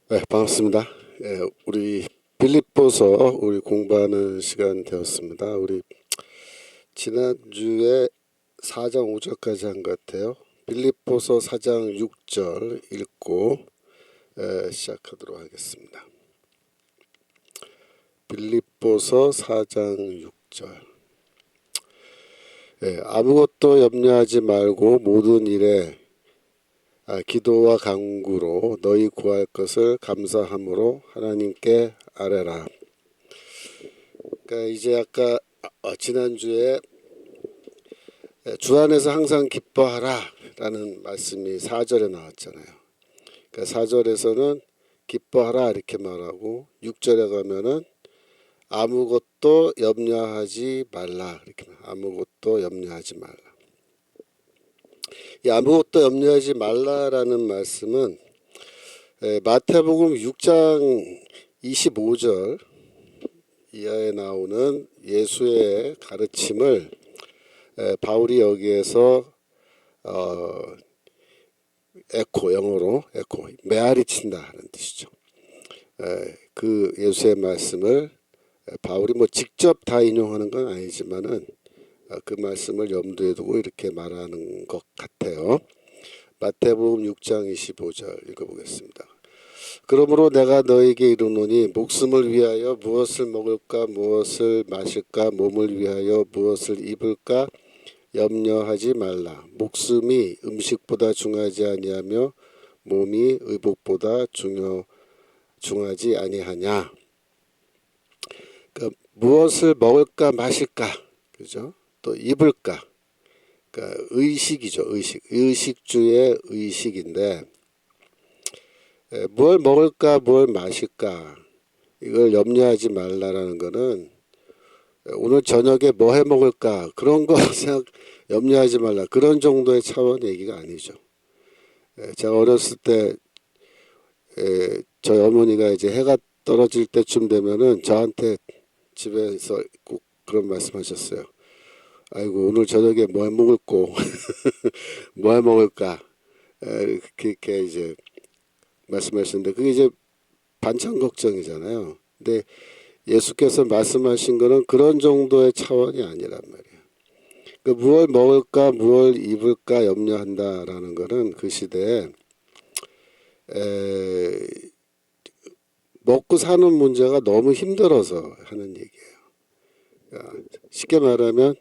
네, 반갑습니다. 우리 빌립보서 우리 공부하는 시간 되었습니다. 우리 지난주에 4장 5절까지 한 것 같아요. 빌립보서 4장 6절 읽고 시작하도록 하겠습니다. 빌립보서 4장 6절. 아무것도 염려하지 말고 모든 일에 기도와 간구로 너희 구할 것을 감사함으로 하나님께 아뢰라. 그러니까 이제 아까 지난주에 주 안에서 항상 기뻐하라 라는 말씀이 4절에 나왔잖아요. 그러니까 4절에서는 기뻐하라 이렇게 말하고 6절에 가면은 아무것도 염려하지 말라 이렇게 아무것도 염려하지 말라. 이 아무것도 염려하지 말라라는 말씀은 마태복음 6장 25절 이하에 나오는 예수의 가르침을 바울이 여기에서 영어로 에코 메아리 친다 하는 뜻이죠. 그 예수의 말씀을 바울이 뭐 직접 다 인용하는 건 아니지만은 그 말씀을 염두에 두고 이렇게 말하는 것 같아요. 마태복음 6장 25절 읽어보겠습니다. 그러므로 내가 너에게 이르노니 목숨을 위하여 무엇을 먹을까 무엇을 마실까 몸을 위하여 무엇을 입을까 염려하지 말라. 목숨이 음식보다 중하지 아니하며 몸이 의복보다 중하지 아니하냐. 그러니까 무엇을 먹을까 마실까, 그죠? 또 입을까. 그러니까 의식이죠. 의식주의 의식인데 뭘 먹을까 뭘 마실까 이걸 염려하지 말라라는 거는 오늘 저녁에 뭐 해 먹을까 그런 거 생각 염려하지 말라 그런 정도의 차원의 얘기가 아니죠. 제가 어렸을 때 저희 어머니가 이제 해가 떨어질 때쯤 되면은 저한테 집에서 꼭 그런 말씀하셨어요. 아이고 오늘 저녁에 뭐 해 먹을꼬 뭐 해 먹을까 그렇게 이제 말씀하셨는데 그게 이제 반찬 걱정이잖아요. 근데 예수께서 말씀하신 거는 그런 정도의 차원이 아니란 말이에요. 그러니까 무엇 먹을까 무엇 입을까 염려한다라는 거는 그 시대에 먹고 사는 문제가 너무 힘들어서 하는 얘기예요. 그러니까 쉽게 말하면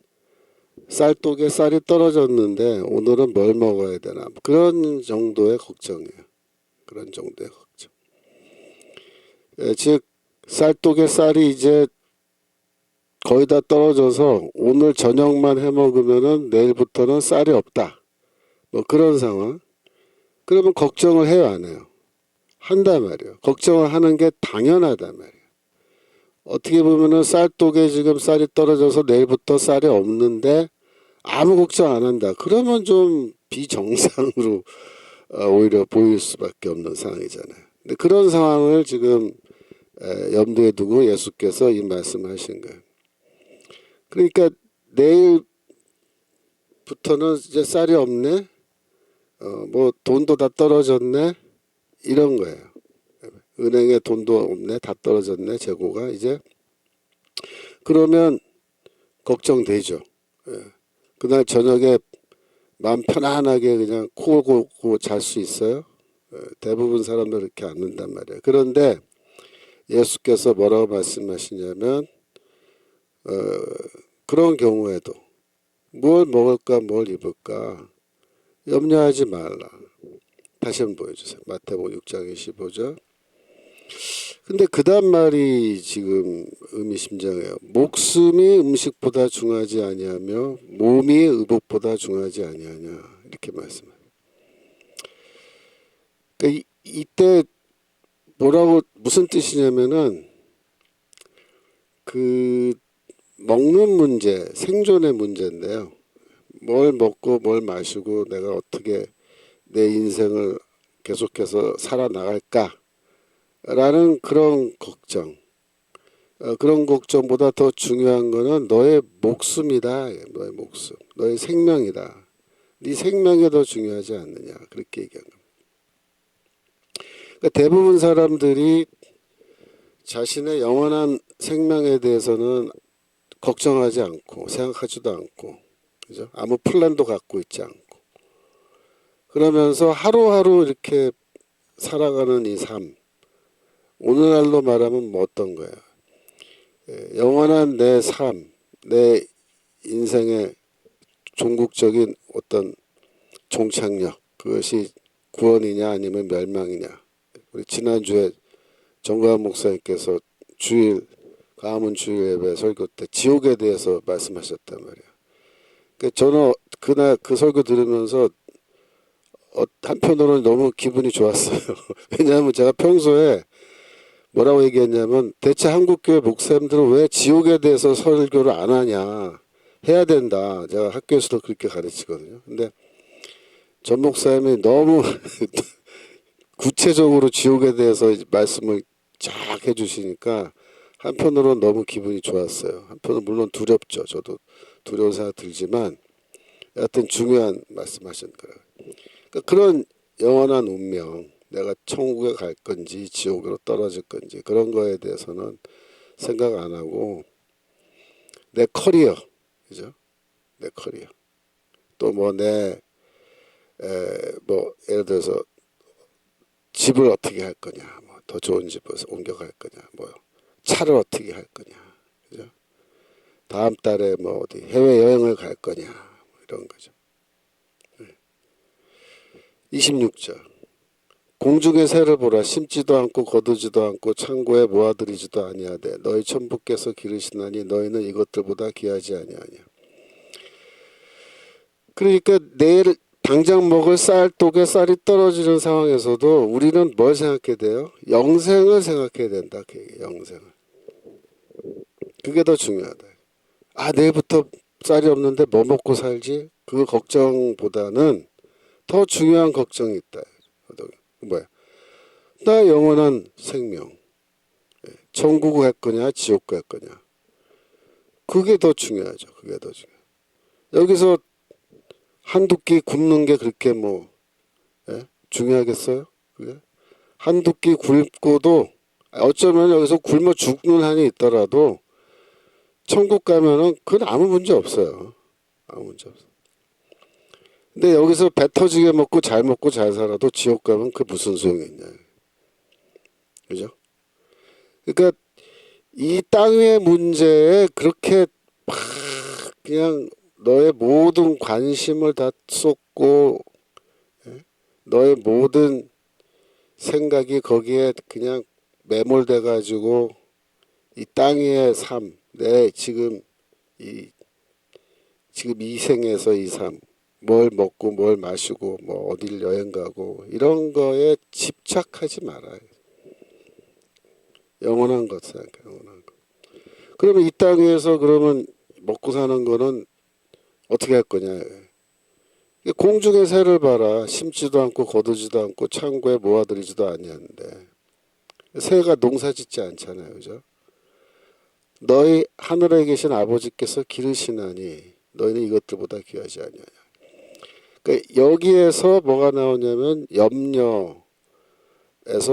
쌀독에 쌀이 떨어졌는데 오늘은 뭘 먹어야 되나 그런 정도의 걱정이에요. 그런 정도의 걱정. 즉 쌀독에 쌀이 이제 거의 다 떨어져서 오늘 저녁만 해 먹으면은 내일부터는 쌀이 없다. 뭐 그런 상황. 그러면 걱정을 해요, 안 해요? 한단 말이에요. 걱정을 하는 게 당연하단 말이에요. 어떻게 보면은 쌀독에 지금 쌀이 떨어져서 내일부터 쌀이 없는데 아무 걱정 안 한다. 그러면 좀 비정상으로 오히려 보일 수밖에 없는 상황이잖아요. 근데 그런 상황을 지금 염두에 두고 예수께서 이 말씀을 하신 거예요. 그러니까 내일부터는 이제 쌀이 없네. 뭐 돈도 다 떨어졌네. 이런 거예요. 은행에 돈도 없네. 다 떨어졌네. 재고가 이제 그러면 걱정되죠. 그날 저녁에 마음 편안하게 그냥 코 골고 잘 수 있어요? 대부분 사람들 그렇게 않는단 말이에요. 그런데 예수께서 뭐라고 말씀하시냐면 그런 경우에도 뭘 먹을까 뭘 입을까 염려하지 말라. 다시 한번 보여주세요. 마태복음 6장 25절. 근데 그 다음 말이 지금 의미심장해요. 목숨이 음식보다 중하지 아니하며 몸이 의복보다 중하지 아니하냐 이렇게 말씀해요. 그러니까 이때 뭐라고 무슨 뜻이냐면은 그 먹는 문제, 생존의 문제인데요. 뭘 먹고 뭘 마시고 내가 어떻게 내 인생을 계속해서 살아나갈까라는 그런 걱정. 그런 걱정보다 더 중요한 거는 너의 목숨이다. 너의 목숨. 너의 생명이다. 네 생명이 더 중요하지 않느냐. 그렇게 얘기한 겁니다. 그러니까 대부분 사람들이 자신의 영원한 생명에 대해서는 걱정하지 않고 생각하지도 않고, 그죠? 아무 플랜도 갖고 있지 않고, 그러면서 하루하루 이렇게 살아가는 이 삶, 오늘날로 말하면 뭐 어떤 거야? 영원한 내 삶, 내 인생의 종국적인 어떤 종착역, 그것이 구원이냐 아니면 멸망이냐. 우리 지난주에 정광훈 목사님께서 주일 가문 주일 예배 설교 때 지옥에 대해서 말씀하셨단 말이야. 그러니까 저는 그날 그 설교 들으면서 한편으로는 너무 기분이 좋았어요. 왜냐하면 제가 평소에 뭐라고 얘기했냐면, 대체 한국교회 목사님들은 왜 지옥에 대해서 설교를 안 하냐, 해야 된다, 제가 학교에서도 그렇게 가르치거든요. 근데 전 목사님이 너무 구체적으로 지옥에 대해서 말씀을 쫙 해주시니까 한편으로는 너무 기분이 좋았어요. 한편으로는 물론 두렵죠. 저도 두려운 생각 들지만 여하튼 중요한 말씀하신 거예요. 그러니까 그런 영원한 운명, 내가 천국에 갈 건지 지옥으로 떨어질 건지 그런 거에 대해서는 생각 안 하고, 내 커리어, 그죠? 내 커리어, 또 뭐 뭐 예를 들어서 집을 어떻게 할 거냐, 뭐 더 좋은 집을 옮겨갈 거냐, 뭐 차를 어떻게 할 거냐, 그죠? 다음 달에 뭐 어디 해외 여행을 갈 거냐, 뭐 이런 거죠. 26절. 공중의 새를 보라. 심지도 않고 거두지도 않고 창고에 모아들이지도 아니하되 너희 천부께서 기르시나니 너희는 이것들보다 귀하지 아니하냐. 그러니까 내일 당장 먹을 쌀, 독에 쌀이 떨어지는 상황에서도 우리는 뭘 생각해야 돼요? 영생을 생각해야 된다. 영생을. 그게 더 중요하다. 아, 내일부터 쌀이 없는데 뭐 먹고 살지? 그 걱정보다는 더 중요한 걱정이 있다. 뭐야? 나 영원한 생명. 천국 갈 거냐, 지옥 갈 거냐. 그게 더 중요하죠. 그게 더 중요해. 여기서 한두 끼 굶는 게 그렇게 뭐 중요하겠어요? 그게? 한두 끼 굶고도 어쩌면 여기서 굶어 죽는 한이 있더라도 천국 가면은 그건 아무 문제 없어요. 아무 문제 없어. 근데 여기서 배 터지게 먹고 잘 살아도 지옥 가면 그 무슨 소용이 있냐. 그죠? 그러니까 이 땅의 문제에 그렇게 막 그냥 너의 모든 관심을 다 쏟고 너의 모든 생각이 거기에 그냥 매몰돼 가지고 이 땅의 삶, 내 지금 이 생에서 이 삶, 뭘 먹고 뭘 마시고 뭐 어딜 여행 가고 이런 거에 집착하지 말아요. 영원한 것 생각해, 영원한 것. 그러면 이 땅 위에서 그러면 먹고 사는 거는 어떻게 할 거냐. 공중의 새를 봐라. 심지도 않고 거두지도 않고 창고에 모아들이지도 아니하는데 새가 농사짓지 않잖아요. 그죠? 너희 하늘에 계신 아버지께서 기르시나니 너희는 이것들보다 귀하지 아니하냐. 그러니까 여기에서 뭐가 나오냐면 염려에서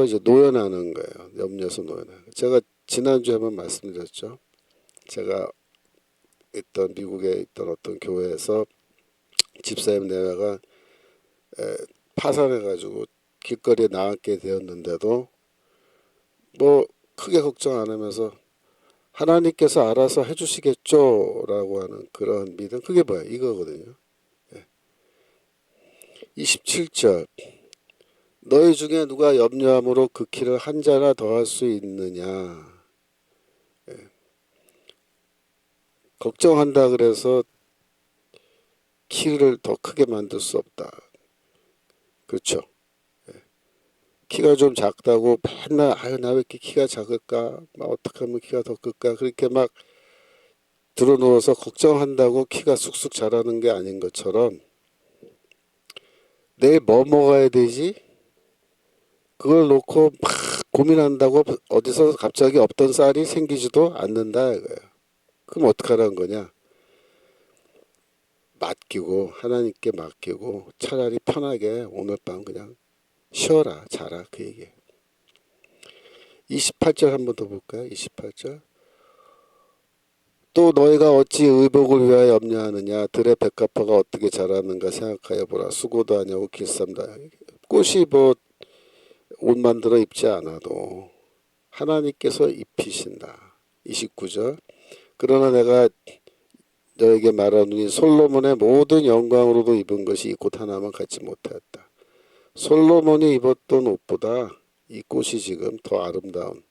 이제 노연하는 거예요. 염려에서 노연하는. 제가 지난주에 한번 말씀드렸죠. 제가 미국에 있던 어떤 교회에서 집사님 내외가 파산해가지고 길거리에 나앉게 되었는데도 뭐 크게 걱정 안 하면서 하나님께서 알아서 해주시겠죠라고 하는 그런 믿음. 그게 뭐야? 이거거든요. 27절. 너희 중에 누가 염려함으로 그 키를 한 자나 더할 수 있느냐. 걱정한다 그래서 키를 더 크게 만들 수 없다. 그렇죠. 키가 좀 작다고 맨날 아유 나 왜 이렇게 키가 작을까? 막 어떻게 하면 키가 더 클까? 그렇게 막 들어누워서 걱정한다고 키가 쑥쑥 자라는 게 아닌 것처럼 내일 뭐 먹어야 되지? 그걸 놓고 막 고민한다고 어디서 갑자기 없던 쌀이 생기지도 않는다 이거예요. 그럼 어떡하라는 거냐? 맡기고 하나님께 맡기고 차라리 편하게 오늘 밤 그냥 쉬어라 자라 그 얘기예요. 28절 한 번 더 볼까요? 28절. 또 너희가 어찌 의복을 위하여 염려하느냐. 들의 백합화가 어떻게 자라는가 생각하여 보라. 수고도 하냐고 길쌈다. 꽃이 뭐 옷 만들어 입지 않아도 하나님께서 입히신다. 29절. 그러나 내가 너에게 말하노니 솔로몬의 모든 영광으로도 입은 것이 이 꽃 하나만 갖지 못하였다. 솔로몬이 입었던 옷보다 이 꽃이 지금 더 아름다운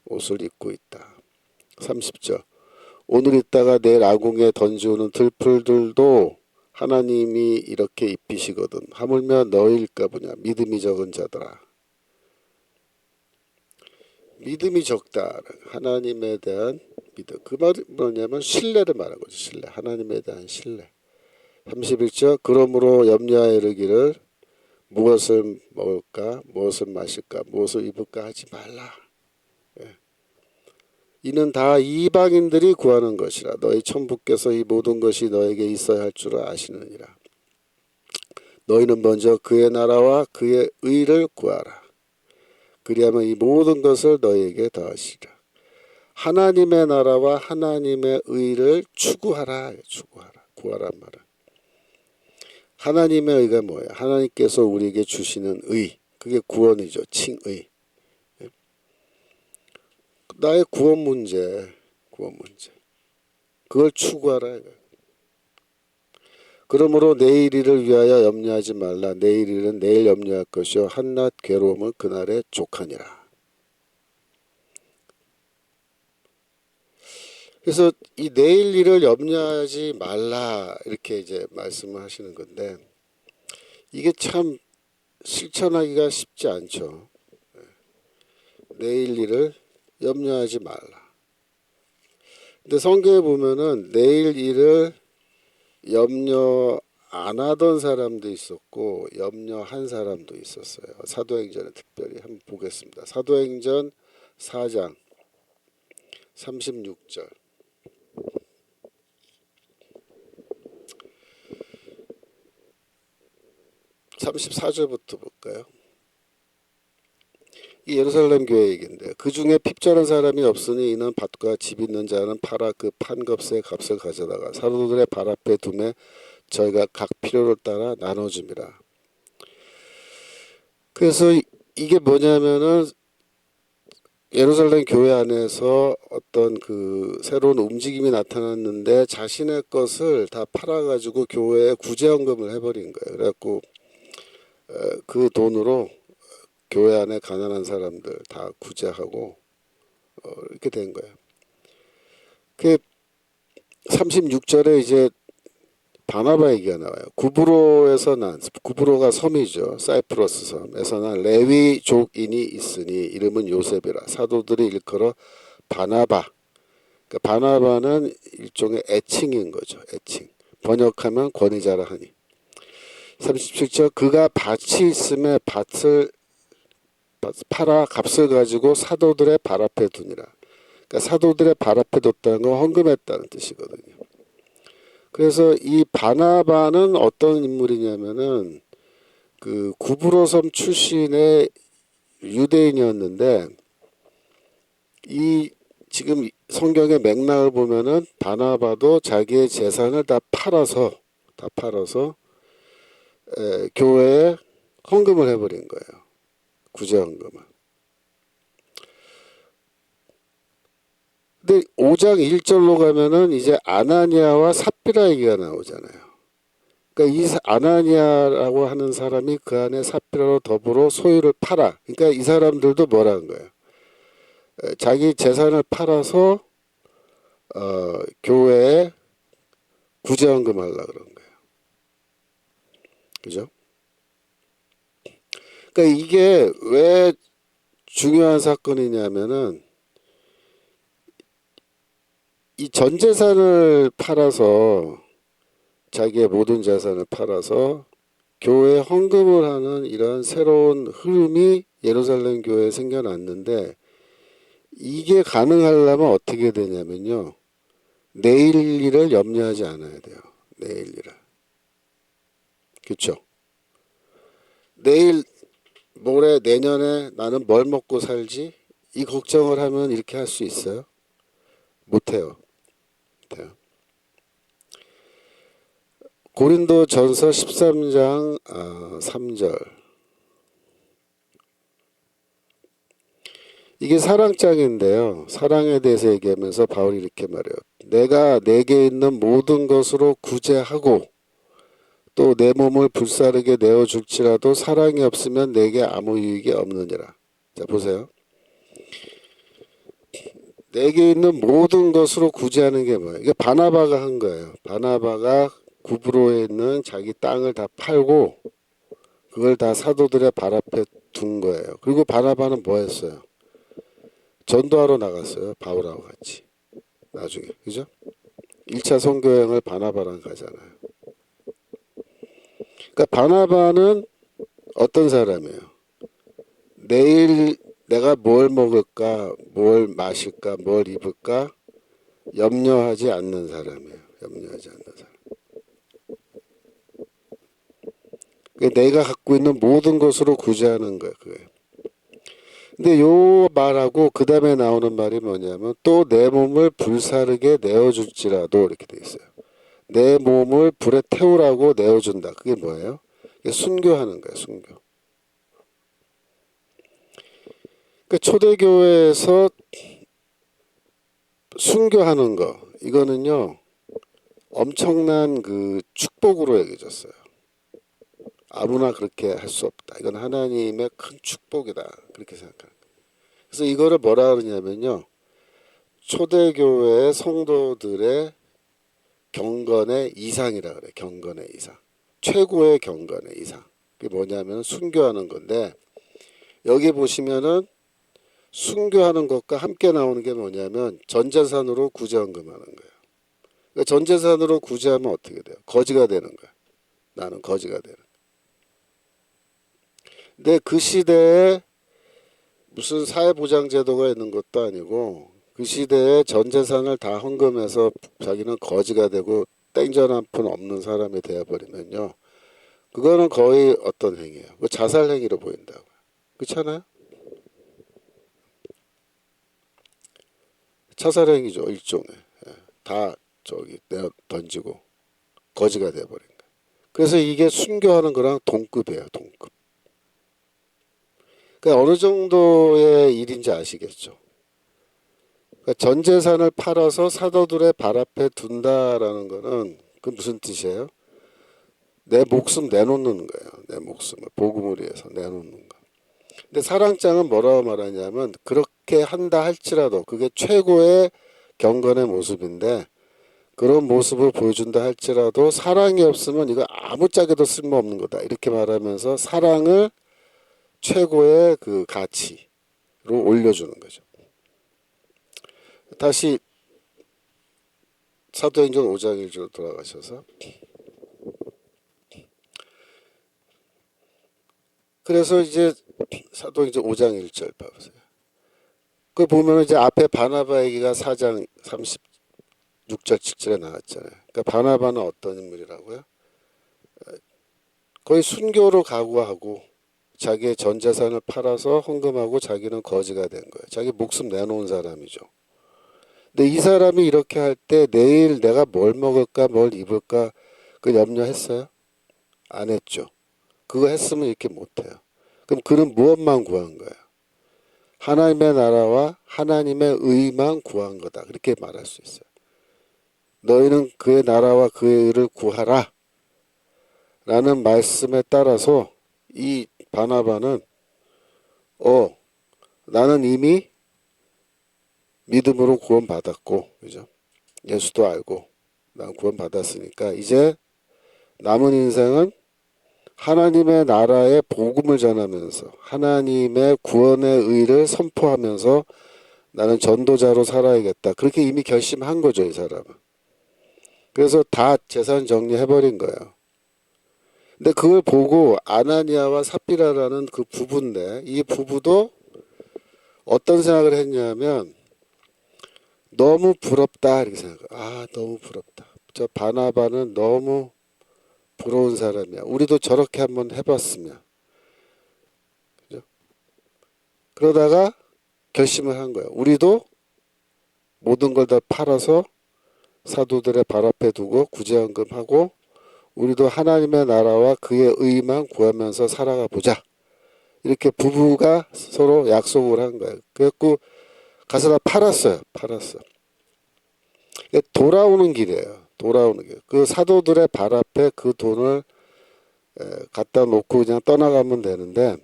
옷을 입고 있다. 30절. 오늘 있다가 내일 아궁에 던지오는 들풀들도 하나님이 이렇게 입히시거든. 하물며 너희일까 보냐. 믿음이 적은 자들아. 믿음이 적다. 하나님에 대한 믿음. 그 말이 뭐냐면 신뢰를 말하는 거죠. 신뢰. 하나님에 대한 신뢰. 31절. 그러므로 염려하여 이르기를 무엇을 먹을까, 무엇을 마실까, 무엇을 입을까 하지 말라. 예. 이는 다 이방인들이 구하는 것이라. 너희 천부께서 이 모든 것이 너에게 있어야 할 줄 아시느니라. 너희는 먼저 그의 나라와 그의 의를 구하라. 그리하면 이 모든 것을 너희에게 더하시리라. 하나님의 나라와 하나님의 의를 추구하라. 추구하라. 구하란 말은. 하나님의 의가 뭐예요? 하나님께서 우리에게 주시는 의. 그게 구원이죠. 칭의. 나의 구원 문제. 그걸 추구하라. 그러므로 내일 일을 위하여 염려하지 말라. 내일 일은 내일 염려할 것이요 한낱 괴로움은 그날에 족하니라. 그래서 이 내일 일을 염려하지 말라 이렇게 이제 말씀을 하시는 건데 이게 참 실천하기가 쉽지 않죠. 내일 일을 염려하지 말라. 근데 성경에 보면은 내일 일을 염려 안 하던 사람도 있었고 염려한 사람도 있었어요. 사도행전에 특별히 한번 보겠습니다. 사도행전 4장 36절. 34절부터 볼까요? 이 예루살렘 교회 얘기인데 그 중에 핍절한 사람이 없으니 이는 밭과 집 있는 자는 팔아 그 판값의 값을 가져다가 사도들의 발 앞에 두매 저희가 각 필요를 따라 나눠줍니다. 그래서 이게 뭐냐면은 예루살렘 교회 안에서 어떤 그 새로운 움직임이 나타났는데 자신의 것을 다 팔아가지고 교회에 구제헌금을 해버린 거예요. 그래갖고 그 돈으로 교회 안에 가난한 사람들 다 구제하고 이렇게 된 거예요. 그 36절에 이제 바나바 얘기가 나와요. 구브로가 섬이죠. 사이프러스 섬에서 난 레위족인이 있으니 이름은 요셉이라. 사도들이 일컬어 바나바. 그러니까 바나바는 일종의 애칭인 거죠. 애칭. 번역하면 권위자라 하니. 37절 그가 밭이 있음에 밭을 팔아 값을 가지고 사도들의 발 앞에 두니라. 그러니까 사도들의 발 앞에 뒀다는 건 헌금했다는 뜻이거든요. 그래서 이 바나바는 어떤 인물이냐면은 그 구브로섬 출신의 유대인이었는데 이 지금 성경의 맥락을 보면은 바나바도 자기의 재산을 다 팔아서 교회에 헌금을 해버린 거예요. 구제헌금을. 근데 5장 1절로 가면은 이제 아나니아와 삽비라 얘기가 나오잖아요. 그러니까 이 아나니아라고 하는 사람이 그 안에 삽비라로 더불어 소유를 팔아. 그러니까 이 사람들도 뭐라는 거예요? 자기 재산을 팔아서 교회에 구제헌금 하려고 그런 거예요. 그죠? 그러니까 이게 왜 중요한 사건이냐면은 이 전 재산을 팔아서 자기의 모든 재산을 팔아서 교회에 헌금을 하는 이런 새로운 흐름이 예루살렘 교회에 생겨났는데 이게 가능하려면 어떻게 되냐면요. 내일 일을 염려하지 않아야 돼요. 내일 일을. 그렇죠? 내일 모레 내년에 나는 뭘 먹고 살지? 이 걱정을 하면 이렇게 할 수 있어요? 못해요. 못해요. 고린도전서 13장 3절. 이게 사랑장인데요. 사랑에 대해서 얘기하면서 바울이 이렇게 말해요. 내가 내게 있는 모든 것으로 구제하고 또 내 몸을 불사르게 내어줄지라도 사랑이 없으면 내게 아무 유익이 없느니라. 자, 보세요. 내게 있는 모든 것으로 구제하는 게 뭐예요? 이게 바나바가 한 거예요. 바나바가 구브로에 있는 자기 땅을 다 팔고 그걸 다 사도들의 발 앞에 둔 거예요. 그리고 바나바는 뭐 했어요? 전도하러 나갔어요. 바울하고 같이. 나중에. 그죠? 1차 선교여행을 바나바랑 가잖아요. 그러니까 바나바는 어떤 사람이에요? 내일 내가 뭘 먹을까, 뭘 마실까, 뭘 입을까 염려하지 않는 사람이에요. 염려하지 않는 사람. 그러니까 내가 갖고 있는 모든 것으로 구제하는 거예요. 그게. 근데 요 말하고 그 다음에 나오는 말이 뭐냐면 또 내 몸을 불사르게 내어줄지라도 이렇게 돼 있어요. 내 몸을 불에 태우라고 내어준다. 그게 뭐예요? 이게 순교하는 거예요. 순교. 그러니까 초대교회에서 순교하는 거 이거는요 엄청난 그 축복으로 여겨졌어요. 아무나 그렇게 할 수 없다. 이건 하나님의 큰 축복이다. 그렇게 생각합니다. 그래서 이거를 뭐라 그러냐면요. 초대교회의 성도들의 경건의 이상이라 그래. 경건의 이상. 최고의 경건의 이상. 그게 뭐냐면 순교하는 건데 여기 보시면은 순교하는 것과 함께 나오는 게 뭐냐면 전재산으로 구제헌금하는 거예요. 그러니까 전재산으로 구제하면 어떻게 돼요? 거지가 되는 거야. 나는 거지가 되는 거야. 근데 그 시대에 무슨 사회보장제도가 있는 것도 아니고 그 시대에 전 재산을 다 헌금해서 자기는 거지가 되고 땡전 한 푼 없는 사람이 되어버리면요. 그거는 거의 어떤 행위예요? 그 자살 행위로 보인다고요. 그렇잖아요? 자살 행위죠. 일종의. 다 저기 내어 던지고 거지가 되어버린 거예요. 그래서 이게 순교하는 거랑 동급이에요. 동급. 그러니까 어느 정도의 일인지 아시겠죠? 그러니까 전 재산을 팔아서 사도들의 발 앞에 둔다라는 거는 그 무슨 뜻이에요? 내 목숨 내놓는 거예요. 내 목숨을 복음을 위해서 내놓는 거. 근데 사랑장은 뭐라고 말하냐면 그렇게 한다 할지라도 그게 최고의 경건의 모습인데 그런 모습을 보여준다 할지라도 사랑이 없으면 이거 아무짝에도 쓸모없는 거다. 이렇게 말하면서 사랑을 최고의 그 가치로 올려주는 거죠. 다시 사도행전 5장 1절로 돌아가셔서 그래서 이제 사도행전 5장 1절 봐보세요. 그 보면 이제 앞에 바나바 얘기가 4장 36절 7절에 나왔잖아요. 그러니까 바나바는 어떤 인물이라고요? 거의 순교로 각오하고 자기의 전 재산을 팔아서 헌금하고 자기는 거지가 된 거예요. 자기 목숨 내놓은 사람이죠. 근데 이 사람이 이렇게 할 때 내일 내가 뭘 먹을까 뭘 입을까 그 염려했어요? 안 했죠. 그거 했으면 이렇게 못해요. 그럼 그는 무엇만 구한 거예요? 하나님의 나라와 하나님의 의만 구한 거다. 그렇게 말할 수 있어요. 너희는 그의 나라와 그의 의를 구하라. 라는 말씀에 따라서 이 바나바는 나는 이미 믿음으로 구원받았고 그죠? 예수도 알고 난 구원받았으니까 이제 남은 인생은 하나님의 나라의 복음을 전하면서 하나님의 구원의 의를 선포하면서 나는 전도자로 살아야겠다. 그렇게 이미 결심한 거죠, 이 사람은. 그래서 다 재산 정리해버린 거예요. 근데 그걸 보고 아나니아와 삽비라라는 그 부부인데 이 부부도 어떤 생각을 했냐면 너무 부럽다 이렇게 생각해요. 너무 부럽다. 저 바나바는 너무 부러운 사람이야. 우리도 저렇게 한번 해봤으면. 그죠? 그러다가 결심을 한 거예요. 우리도 모든 걸 다 팔아서 사도들의 발 앞에 두고 구제헌금하고 우리도 하나님의 나라와 그의 의만 구하면서 살아가 보자. 이렇게 부부가 서로 약속을 한 거예요. 그래갖고 가서 다 팔았어요. 팔았어. 돌아오는 길이에요. 돌아오는 길. 그 사도들의 발 앞에 그 돈을 갖다 놓고 그냥 떠나가면 되는데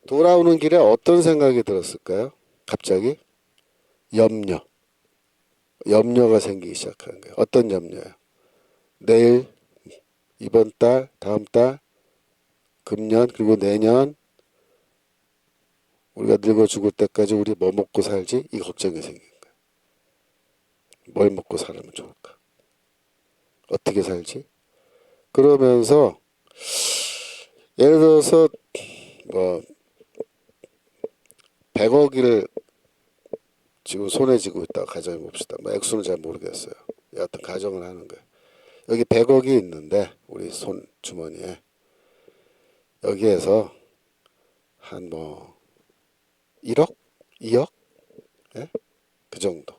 돌아오는 길에 어떤 생각이 들었을까요? 갑자기 염려가 생기기 시작하는 거예요. 어떤 염려요? 내일, 이번 달, 다음 달, 금년 그리고 내년 우리가 늙어 죽을 때까지 우리 뭐 먹고 살지? 이 걱정이 생긴 거예요. 뭘 먹고 살면 좋을까? 어떻게 살지? 그러면서 예를 들어서 뭐 100억을 지금 손에 쥐고 있다 가정해 봅시다. 뭐 액수는 잘 모르겠어요. 여하튼 가정을 하는 거예요. 여기 100억이 있는데 우리 손 주머니에 여기에서 한 뭐 1억? 2억? 예? 그 정도.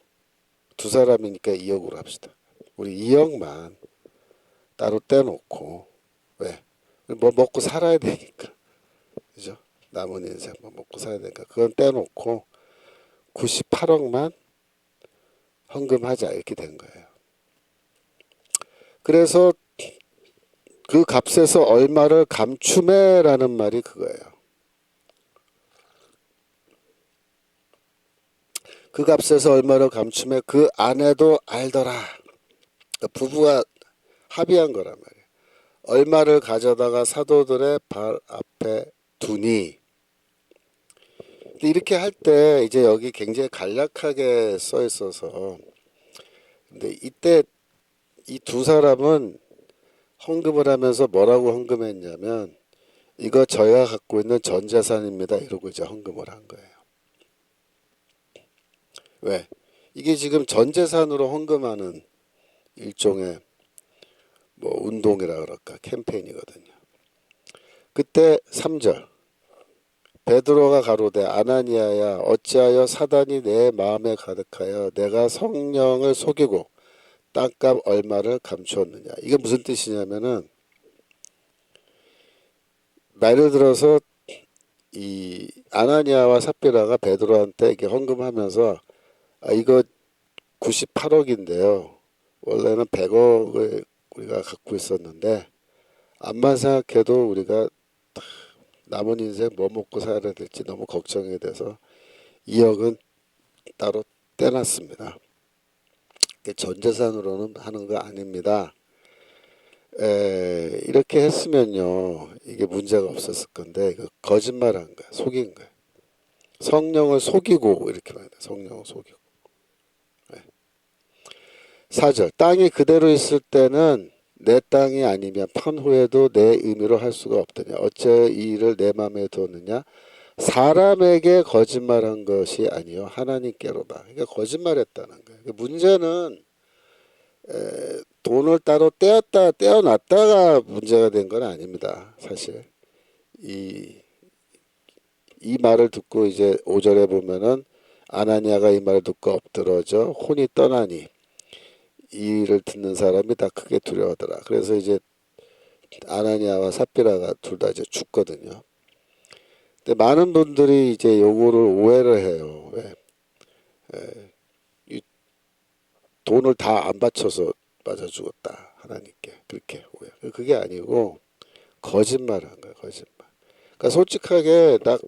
두 사람이니까 2억으로 합시다. 우리 2억만 따로 떼놓고 왜? 뭐 먹고 살아야 되니까. 그죠? 남은 인생 뭐 먹고 살아야 되니까 그건 떼놓고 98억만 헌금하자 이렇게 된 거예요. 그래서 그 값에서 얼마를 감추매라는 말이 그거예요. 그 값에서 얼마를 감추매 그 아내도 알더라. 그러니까 부부가 합의한 거란 말이에요. 얼마를 가져다가 사도들의 발 앞에 두니. 근데 이렇게 할 때 이제 여기 굉장히 간략하게 써 있어서 근데 이때 이 두 사람은 헌금을 하면서 뭐라고 헌금했냐면 이거 저희가 갖고 있는 전 재산입니다. 이러고 이제 헌금을 한 거예요. 왜? 이게 지금 전 재산으로 헌금하는 일종의 뭐 운동이라 그럴까 캠페인이거든요. 그때 3절 베드로가 가로되 아나니아야 어찌하여 사단이 내 마음에 가득하여 내가 성령을 속이고 땅값 얼마를 감추었느냐. 이게 무슨 뜻이냐면은 예를 들어서 이 아나니아와 삽비라가 베드로한테 이렇게 헌금하면서 이거 98억인데요. 원래는 100억을 우리가 갖고 있었는데 암만 생각해도 우리가 남은 인생 뭐 먹고 살아야 될지 너무 걱정이 돼서 2억은 따로 떼놨습니다. 전 재산으로는 하는 거 아닙니다. 이렇게 했으면요 이게 문제가 없었을 건데 거짓말한 거야. 속인 거야. 성령을 속이고 이렇게 말해야 돼. 성령을 속이고. 4절 땅이 그대로 있을 때는 내 땅이 아니면 판 후에도 내 의미로 할 수가 없더냐. 어째 이 일을 내 마음에 두었느냐. 사람에게 거짓말한 것이 아니요 하나님께로다. 그러니까 거짓말했다는 거예요. 문제는 돈을 따로 떼어놨다가 문제가 된 건 아닙니다. 사실 이 말을 듣고 이제 5절에 보면은 아나니아가 이 말을 듣고 엎드러져 혼이 떠나니 이 일을 듣는 사람이 다 크게 두려워하더라. 그래서 이제 아나니아와 삽비라가 둘 다 이제 죽거든요. 근데 많은 분들이 이제 요거를 오해를 해요. 왜? 이 돈을 다 안 바쳐서 맞아 죽었다 하나님께 그렇게 오해. 그게 아니고 거짓말한 거야. 거짓말. 그러니까 솔직하게 딱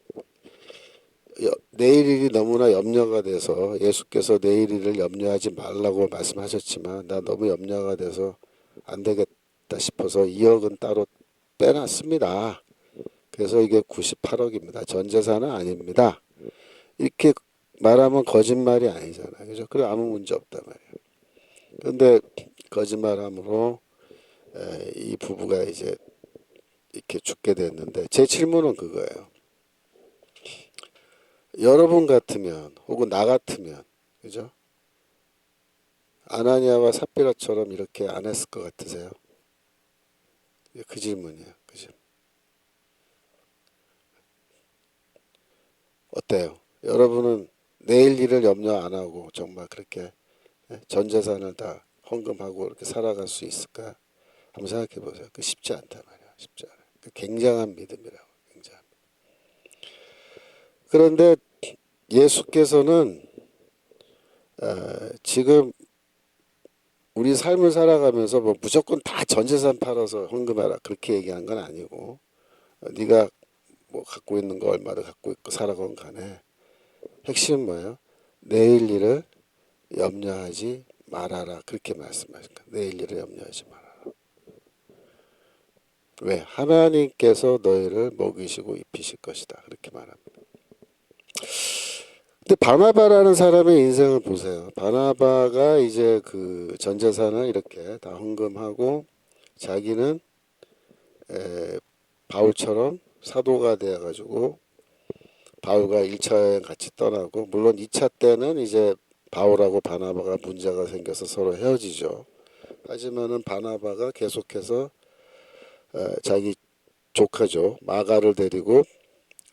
내일 일이 너무나 염려가 돼서 예수께서 내일 일을 염려하지 말라고 말씀하셨지만 나 너무 염려가 돼서 안 되겠다 싶어서 2억은 따로 빼놨습니다. 그래서 이게 98억입니다. 전 재산은 아닙니다. 이렇게 말하면 거짓말이 아니잖아요. 그죠? 그래 아무 문제 없단 말이에요. 그런데 거짓말함으로 이 부부가 이제 이렇게 죽게 됐는데 제 질문은 그거예요. 여러분 같으면 혹은 나 같으면 그죠? 아나니아와 삽비라처럼 이렇게 안 했을 것 같으세요? 그 질문이에요. 그죠? 어때요? 여러분은 내일 일을 염려 안 하고 정말 그렇게 전 재산을 다 헌금하고 이렇게 살아갈 수 있을까? 한번 생각해 보세요. 그 쉽지 않단 말이야. 쉽지 않아. 그 굉장한 믿음이라고. 굉장한. 그런데 예수께서는 지금 우리 삶을 살아가면서 뭐 무조건 다 전 재산 팔아서 헌금해라 그렇게 얘기한 건 아니고 네가 뭐 갖고 있는 거 얼마를 갖고 있고 살아건 간에 핵심은 뭐예요? 내일 일을 염려하지 말아라 그렇게 말씀하십니다. 내일 일을 염려하지 말아라. 왜? 하나님께서 너희를 먹이시고 입히실 것이다 그렇게 말합니다. 근데 바나바라는 사람의 인생을 보세요. 바나바가 이제 그 전 재산을 이렇게 다 헌금하고 자기는 바울처럼 사도가 되어가지고 바울과 1차 여행 같이 떠나고 물론 2차 때는 이제 바울하고 바나바가 문제가 생겨서 서로 헤어지죠. 하지만은 바나바가 계속해서 자기 조카죠 마가를 데리고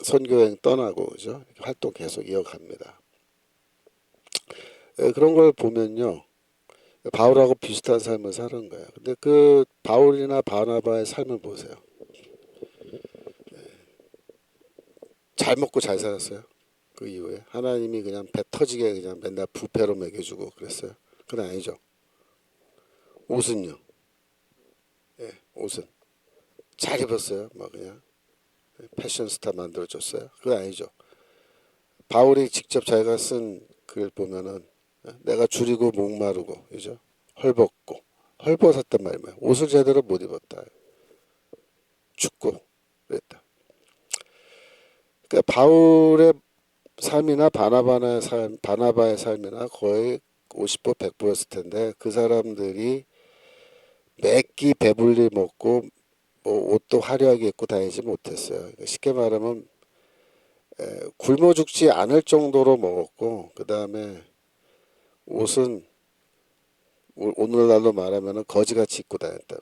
선교여행 떠나고 그죠 활동 계속 이어갑니다. 그런 걸 보면요 바울하고 비슷한 삶을 사는 거예요. 근데 그 바울이나 바나바의 삶을 보세요. 잘 먹고 잘 살았어요. 그 이후에 하나님이 그냥 배 터지게 그냥 맨날 부패로 먹여주고 그랬어요. 그건 아니죠. 옷은요. 예, 옷은 잘 입었어요. 막 그냥 패션스타 만들어줬어요. 그건 아니죠. 바울이 직접 자기가 쓴 글 보면은 내가 줄이고 목마르고 그죠? 헐벗고 헐벗었단 말이야. 옷을 제대로 못 입었다. 춥고 그랬다. 그러니까 바울의 삶이나 바나바의 삶이나 거의 50% 100%였을 텐데 그 사람들이 매끼 배불리 먹고 뭐 옷도 화려하게 입고 다니지 못했어요. 그러니까 쉽게 말하면 굶어 죽지 않을 정도로 먹었고 그 다음에 옷은 오늘날로 말하면 거지같이 입고 다녔다.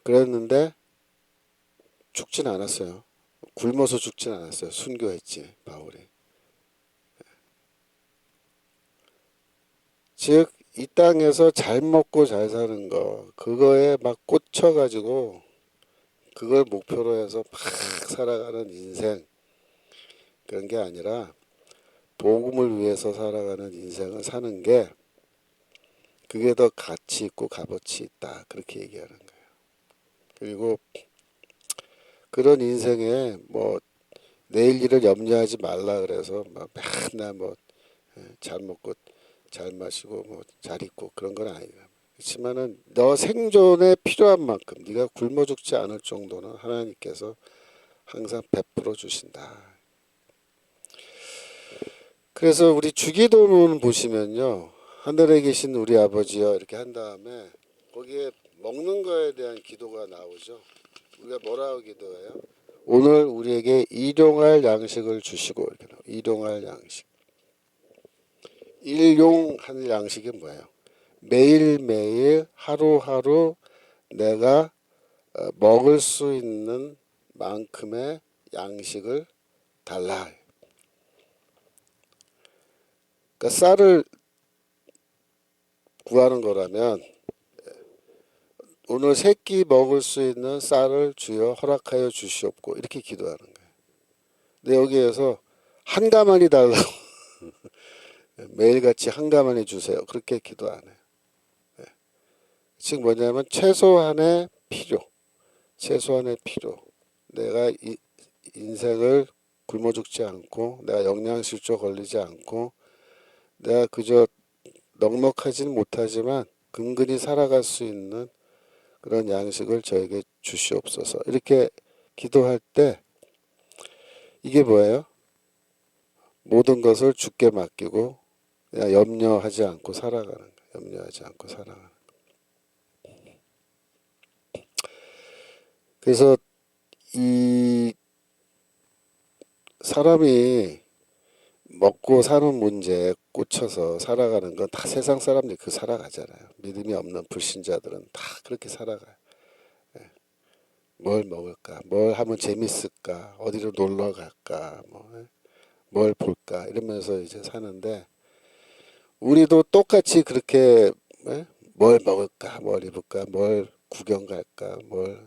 그랬는데 죽진 않았어요. 굶어서 죽진 않았어요. 순교했지 바울이. 즉 이 땅에서 잘 먹고 잘 사는 거 그거에 막 꽂혀가지고 그걸 목표로 해서 막 살아가는 인생 그런 게 아니라 복음을 위해서 살아가는 인생을 사는 게 그게 더 가치 있고 값어치 있다 그렇게 얘기하는 거예요. 그리고 그런 인생에 뭐 내일 일을 염려하지 말라 그래서 막 맨날 뭐 잘 먹고 잘 마시고 뭐 잘 입고 그런 건 아니에요. 그렇지만은 너 생존에 필요한 만큼 네가 굶어 죽지 않을 정도는 하나님께서 항상 베풀어 주신다. 그래서 우리 주기도문 보시면요. 하늘에 계신 우리 아버지여 이렇게 한 다음에 거기에 먹는 거에 대한 기도가 나오죠. 우리가 뭐라고 기도해요? 오늘 우리에게 일용할 양식을 주시고 이렇게 나와요. 일용할 양식. 일용할 양식이 뭐예요? 매일매일 하루하루 내가 먹을 수 있는 만큼의 양식을 달라. 그러니까 쌀을 구하는 거라면 오늘 세 끼 먹을 수 있는 쌀을 주여 허락하여 주시옵고 이렇게 기도하는 거예요. 근데 여기에서 한 가마니 달라고 매일같이 한 가마니 주세요. 그렇게 기도 안 해요. 즉 뭐냐면 최소한의 필요. 최소한의 필요. 내가 인생을 굶어 죽지 않고 내가 영양실조 걸리지 않고 내가 그저 넉넉하지는 못하지만 근근히 살아갈 수 있는 그런 양식을 저에게 주시옵소서. 이렇게 기도할 때 이게 뭐예요? 모든 것을 주께 맡기고 그냥 염려하지 않고 살아가는 거예요. 염려하지 않고 살아가는 거예요. 그래서 이 사람이 먹고 사는 문제에 꽂혀서 살아가는 건 다 세상 사람들이 그 살아가잖아요. 믿음이 없는 불신자들은 다 그렇게 살아가요. 뭘 먹을까, 뭘 하면 재밌을까, 어디로 놀러 갈까, 뭘 볼까 이러면서 이제 사는데 우리도 똑같이 그렇게 예? 뭘 먹을까, 뭘 입을까, 뭘 구경 갈까, 뭘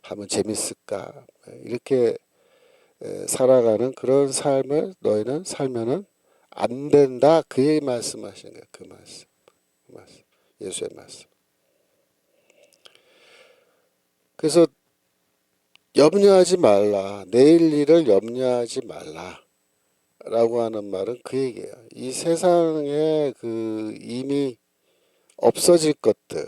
하면 재밌을까 이렇게 살아가는 그런 삶을 너희는 살면은 안 된다. 그 얘기 말씀하신 거예요. 그 말씀, 그 말씀. 예수의 말씀. 그래서 염려하지 말라. 내일 일을 염려하지 말라. 라고 하는 말은 그 얘기예요. 이 세상에 그 이미 없어질 것들,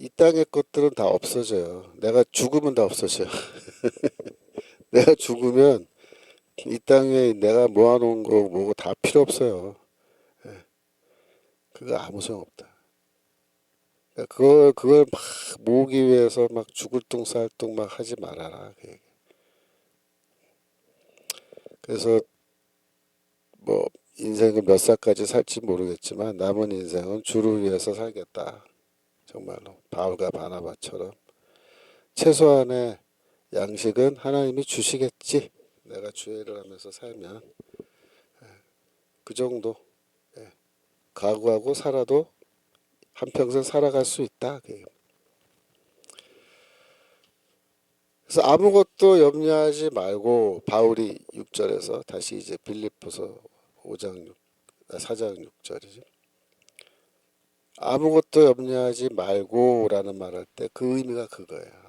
이 땅의 것들은 다 없어져요. 내가 죽으면 다 없어져요. 내가 죽으면 이 땅에 내가 모아놓은 거 뭐고 다 필요 없어요. 그거 아무 소용 없다. 그걸 막 모으기 위해서 막 죽을 둥 살 둥 막 하지 말아라. 그래서 뭐 인생을 몇 살까지 살지 모르겠지만 남은 인생은 주를 위해서 살겠다. 정말로 바울과 바나바처럼 최소한의 양식은 하나님이 주시겠지. 내가 주의를 하면서 살면 그 정도 각오하고 살아도 한평생 살아갈 수 있다. 그래서 아무것도 염려하지 말고 바울이 6절에서 다시 이제 빌립보서 5장 4장 6절이죠. 아무것도 염려하지 말고라는 말할 때 그 의미가 그거예요.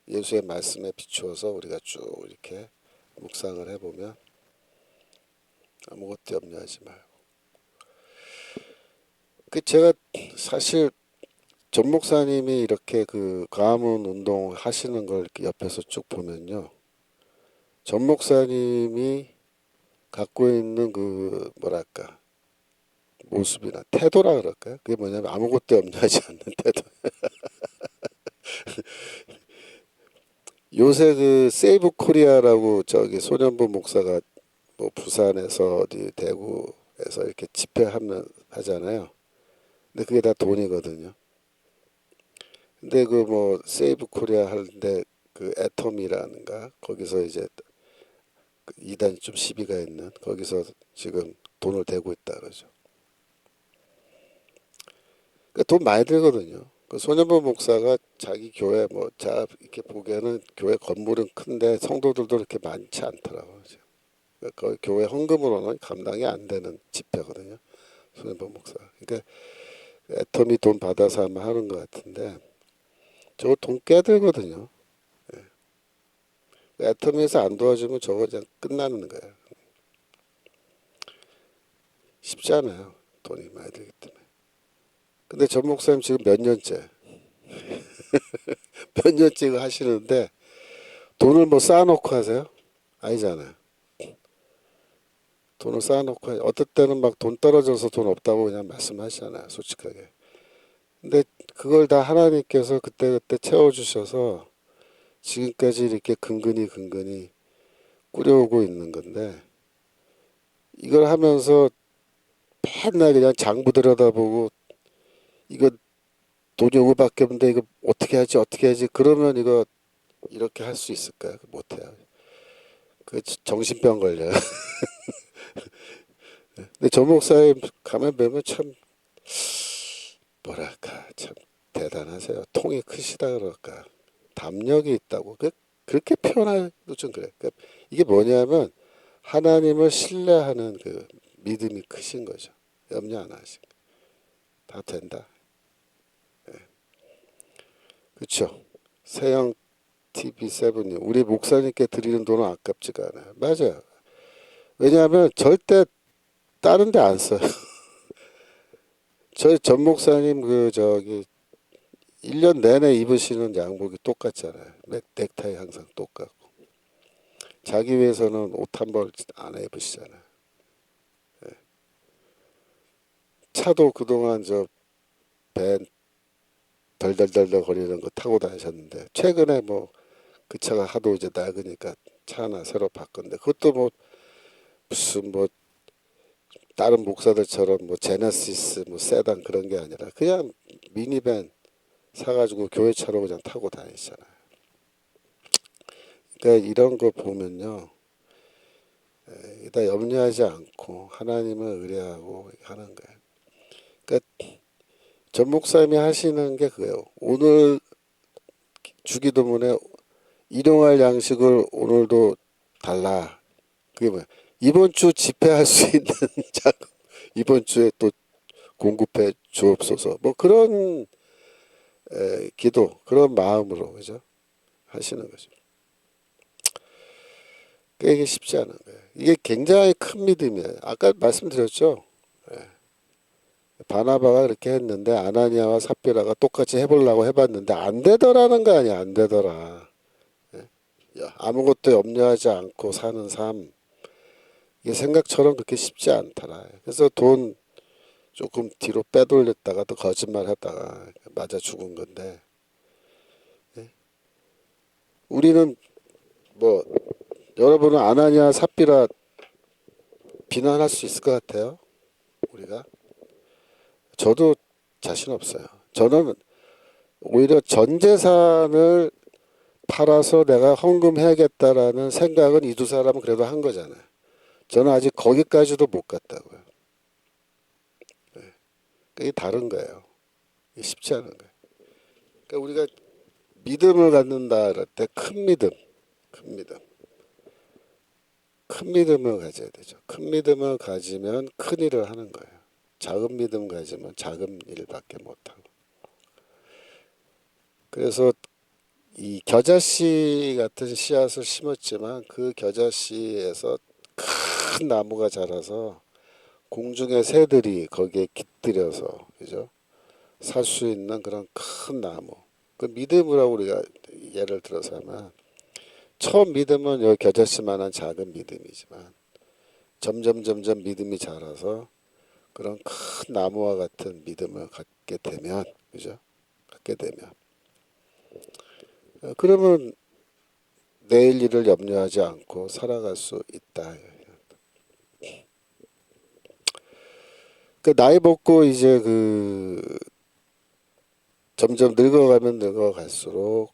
예수의 말씀에 비추어서 우리가 쭉 이렇게 묵상을 해보면 아무것도 염려하지 말고. 그 제가 사실 전 목사님이 이렇게 그 가문 운동 하시는 걸 이렇게 옆에서 쭉 보면요. 전 목사님이 갖고 있는 그 뭐랄까 모습이나 태도라 그럴까요? 그게 뭐냐면 아무것도 염려하지 않는 태도. 요새 그 세이브 코리아라고 저기 소년부 목사가 뭐 부산에서 어디 대구에서 이렇게 집회하면 하잖아요. 근데 그게 다 돈이거든요. 근데 그 뭐 세이브 코리아 하는데 그 애텀이라는가 거기서 이제 이단이 좀 시비가 있는 거기서 지금 돈을 대고 있다 그러죠. 그러니까 돈 많이 들거든요. 그 소년부 목사가 자기 교회 뭐 자 이렇게 보기에는 교회 건물은 큰데 성도들도 그렇게 많지 않더라고요. 그 교회 헌금으로는 감당이 안 되는 집회거든요. 소년부 목사. 그러니까 애텀이 돈 받아서 아마 하는 것 같은데 저거 돈 꽤 들거든요. 애텀에서 안 도와주면 저거 그냥 끝나는 거예요. 쉽지 않아요. 돈이 많이 들기 때문에. 근데 전 목사님 지금 몇 년째 몇 년째 이거 하시는데 돈을 뭐 쌓아놓고 하세요? 아니잖아요. 돈을 쌓아놓고 어떨 때는 막 돈 떨어져서 돈 없다고 그냥 말씀하시잖아요. 솔직하게. 근데 그걸 다 하나님께서 그때그때 채워주셔서 지금까지 이렇게 근근히 꾸려오고 있는 건데 이걸 하면서 맨날 그냥 장부 들여다보고 이거 돈이 요거밖에 없는데 이거 어떻게 하지 그러면 이거 이렇게 할 수 있을까요? 못해요. 그 정신병 걸려요. 근데 저 목사님 가만 보면 참 뭐랄까 참 대단하세요. 통이 크시다 그럴까 담력이 있다고 그렇게 표현하기도 좀 그래. 그러니까 이게 뭐냐면 하나님을 신뢰하는 그 믿음이 크신 거죠. 염려 안 하시고 다 된다. 그렇죠. 세영 TV7님 우리 목사님께 드리는 돈은 아깝지가 않아요. 맞아요. 왜냐하면 절대 다른 데 안 써요. 저희 전 목사님 그 저기 1년 내내 입으시는 양복이 똑같잖아요. 넥타이 항상 똑같고. 자기 위해서는 옷 한 벌 안 입으시잖아요. 차도 그동안 저 밴 덜덜덜덜 거리는 거 타고 다니셨는데 최근에 뭐 그 차가 하도 이제 낡으니까 차 하나 새로 바꿨는데 그것도 뭐 무슨 뭐 다른 목사들처럼 뭐 제네시스 뭐 세단 그런 게 아니라 그냥 미니밴 사가지고 교회 차로 그냥 타고 다니잖아요. 그러니까 이런 거 보면요, 다 염려하지 않고 하나님을 의뢰하고 하는 거예요. 그러니까 전 목사님이 하시는 게 그거예요. 오늘 주기도문에 일용할 양식을 오늘도 달라. 그게 뭐야? 이번 주 집회할 수 있는 자금 이번 주에 또 공급해 주옵소서. 뭐 그런 기도, 그런 마음으로 그죠? 하시는 거죠. 그러니까 이게 쉽지 않은 거예요. 이게 굉장히 큰 믿음이에요. 아까 말씀드렸죠. 바나바가 그렇게 했는데 아나니아와 삽비라가 똑같이 해보려고 해봤는데 안 되더라는 거 아니야. 안 되더라. 아무것도 염려하지 않고 사는 삶, 이게 생각처럼 그렇게 쉽지 않더라. 그래서 돈 조금 뒤로 빼돌렸다가 또 거짓말했다가 맞아 죽은 건데, 우리는 뭐 여러분은 아나니아 삽비라 비난할 수 있을 것 같아요. 우리가 저도 자신 없어요. 저는 오히려 전 재산을 팔아서 내가 헌금해야겠다라는 생각은 이 두 사람은 그래도 한 거잖아요. 저는 아직 거기까지도 못 갔다고요. 그게 다른 거예요. 이게 쉽지 않은 거예요. 그러니까 우리가 믿음을 갖는다 할 때 큰 믿음, 큰 믿음, 큰 믿음을 가져야 되죠. 큰 믿음을 가지면 큰 일을 하는 거예요. 작은 믿음 가지면 작은 일밖에 못하고. 그래서 이 겨자씨 같은 씨앗을 심었지만 그 겨자씨에서 큰 나무가 자라서 공중의 새들이 거기에 깃들여서 그죠? 살 수 있는 그런 큰 나무. 그 믿음이라고 우리가 예를 들어서 하면 처음 믿음은 여기 겨자씨만한 작은 믿음이지만 점점 믿음이 자라서 그런 큰 나무와 같은 믿음을 갖게 되면 그죠? 갖게 되면 그러면 내일 일을 염려하지 않고 살아갈 수 있다. 그 나이 먹고 이제 그 점점 늙어가면 늙어갈수록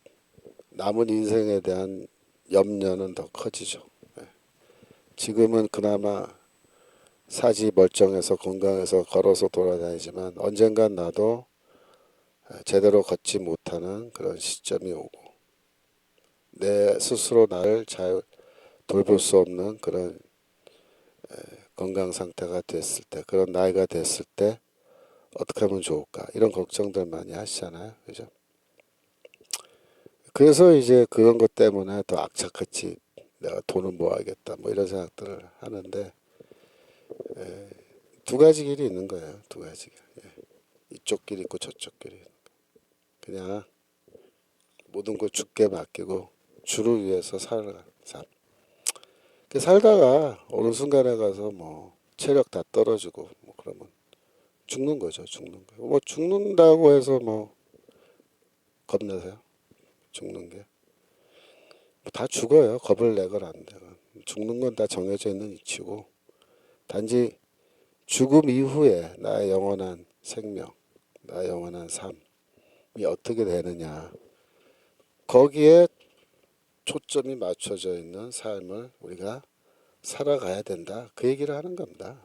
남은 인생에 대한 염려는 더 커지죠. 지금은 그나마 사지 멀쩡해서 건강해서 걸어서 돌아다니지만 언젠간 나도 제대로 걷지 못하는 그런 시점이 오고 내 스스로 나를 잘 돌볼 수 없는 그런 건강 상태가 됐을 때, 그런 나이가 됐을 때 어떻게 하면 좋을까 이런 걱정들 많이 하시잖아요. 그죠? 그래서 이제 그런 것 때문에 더 악착같이 내가 돈을 모아야겠다 뭐 이런 생각들을 하는데 두 가지 길이 있는 거예요. 두 가지 길. 이쪽 길 있고 저쪽 길이. 그냥 모든 걸 주께 맡기고 주를 위해서 살아가는 삶. 그 살다가 어느 순간에 가서 뭐 체력 다 떨어지고 뭐 그러면 죽는 거죠. 죽는 거. 뭐 죽는다고 해서 뭐 겁내세요. 죽는 게. 다 죽어요. 겁을 내거나 안 되건. 죽는 건 다 정해져 있는 이치고 단지 죽음 이후에 나의 영원한 생명, 나의 영원한 삶이 어떻게 되느냐. 거기에 초점이 맞춰져 있는 삶을 우리가 살아가야 된다. 그 얘기를 하는 겁니다.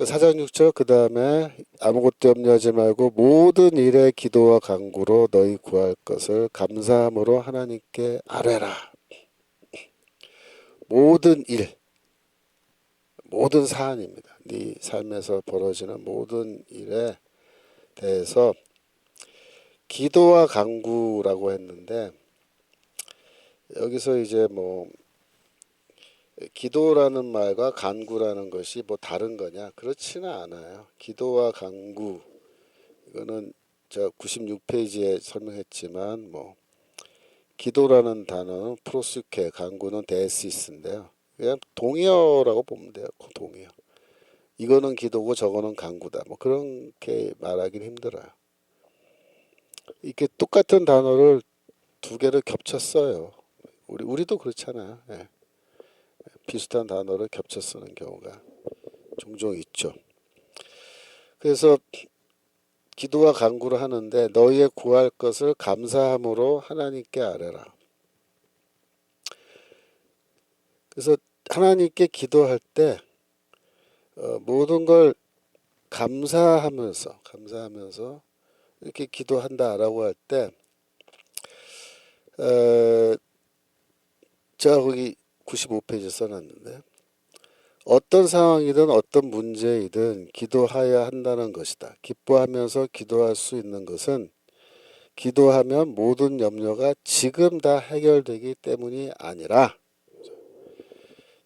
사장 6절 그 다음에 아무것도 염려하지 말고 모든 일에 기도와 간구로 너희 구할 것을 감사함으로 하나님께 아뢰라. 모든 일, 모든 사안입니다. 네 삶에서 벌어지는 모든 일에 대해서 기도와 간구라고 했는데 여기서 이제 뭐 기도라는 말과 간구라는 것이 뭐 다른 거냐? 그렇지는 않아요. 기도와 간구 이거는 저 96페이지에 설명했지만 뭐 기도라는 단어는 프로스케, 간구는 데시스인데요. 그냥 동의어라고 보면 돼요. 동의어. 이거는 기도고 저거는 간구다. 뭐 그렇게 말하기는 힘들어요. 이렇게 똑같은 단어를 두 개를 겹쳐 써요. 우리도 그렇잖아요. 비슷한 단어를 겹쳐 쓰는 경우가 종종 있죠. 그래서 기도와 간구를 하는데 너희의 구할 것을 감사함으로 하나님께 아뢰라. 그래서 하나님께 기도할 때 모든 걸 감사하면서 이렇게 기도한다라고 할 때 제가 거기 95페이지 써놨는데 어떤 상황이든 어떤 문제이든 기도하여야 한다는 것이다. 기뻐하면서 기도할 수 있는 것은 기도하면 모든 염려가 지금 다 해결되기 때문이 아니라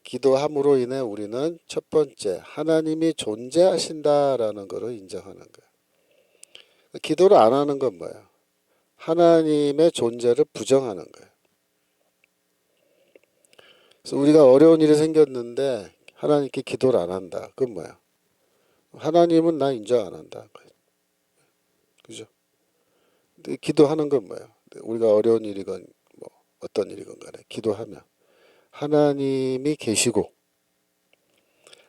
기도함으로 인해 우리는 첫 번째 하나님이 존재하신다라는 것을 인정하는 거예요. 기도를 안 하는 건 뭐예요? 하나님의 존재를 부정하는 거예요. 그래서 우리가 어려운 일이 생겼는데 하나님께 기도를 안 한다. 그건 뭐야? 하나님은 나 인정 안 한다. 그죠? 근데 기도하는 건 뭐예요? 우리가 어려운 일이건 뭐 어떤 일이건 간에 기도하면 하나님이 계시고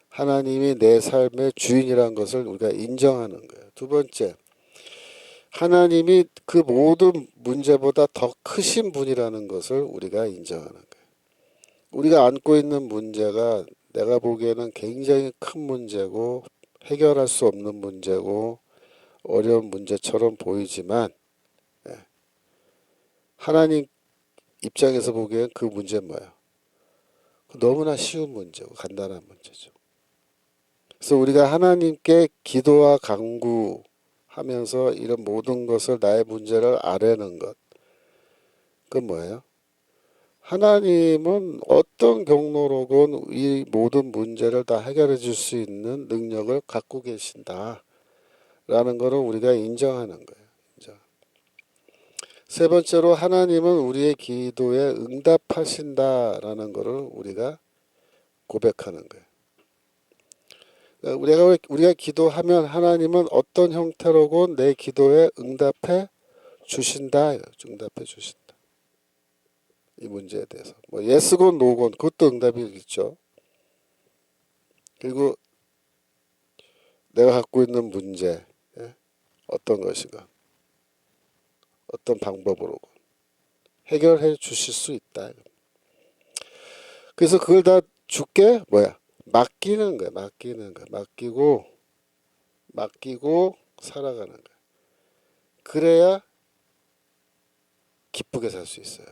하나님이 내 삶의 주인이라는 것을 우리가 인정하는 거예요. 두 번째, 하나님이 그 모든 문제보다 더 크신 분이라는 것을 우리가 인정하는 거예요. 우리가 안고 있는 문제가 내가 보기에는 굉장히 큰 문제고 해결할 수 없는 문제고 어려운 문제처럼 보이지만 하나님 입장에서 보기엔 그 문제는 뭐예요? 너무나 쉬운 문제고 간단한 문제죠. 그래서 우리가 하나님께 기도와 간구하면서 이런 모든 것을 나의 문제를 아뢰는 것, 그건 뭐예요? 하나님은 어떤 경로로건 이 모든 문제를 다 해결해 줄 수 있는 능력을 갖고 계신다 라는 것을 우리가 인정하는 거예요. 인정. 세 번째로 하나님은 우리의 기도에 응답하신다 라는 것을 우리가 고백하는 거예요. 우리가 기도하면 하나님은 어떤 형태로건 내 기도에 응답해 주신다. 응답해 주신다. 이 문제에 대해서. 뭐 예스건 노건 그것도 응답이겠죠. 그리고 내가 갖고 있는 문제 어떤 것이건 어떤 방법으로건 해결해 주실 수 있다. 그래서 그걸 다 주께 뭐야? 맡기는 거야. 맡기고 살아가는 거야. 그래야 기쁘게 살 수 있어요.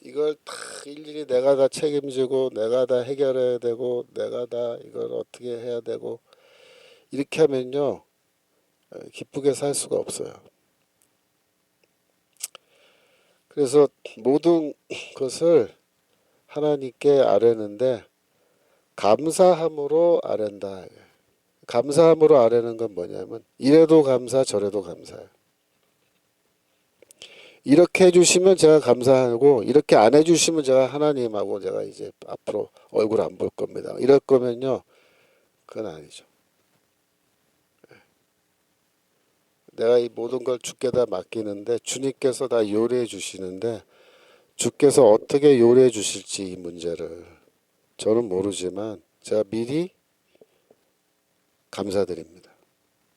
이걸 다 일일이 내가 다 책임지고 내가 다 해결해야 되고 내가 다 이걸 어떻게 해야 되고 이렇게 하면요 기쁘게 살 수가 없어요. 그래서 모든 것을 하나님께 아뢰는데 감사함으로 아랜다. 감사함으로 아뢰는 건 뭐냐면 이래도 감사 저래도 감사해요. 이렇게 해주시면 제가 감사하고 이렇게 안 해주시면 제가 하나님하고 제가 이제 앞으로 얼굴 안 볼 겁니다. 이럴 거면요 그건 아니죠. 내가 이 모든 걸 주께 다 맡기는데 주님께서 다 요리해 주시는데 주께서 어떻게 요리해 주실지 이 문제를 저는 모르지만 제가 미리 감사드립니다.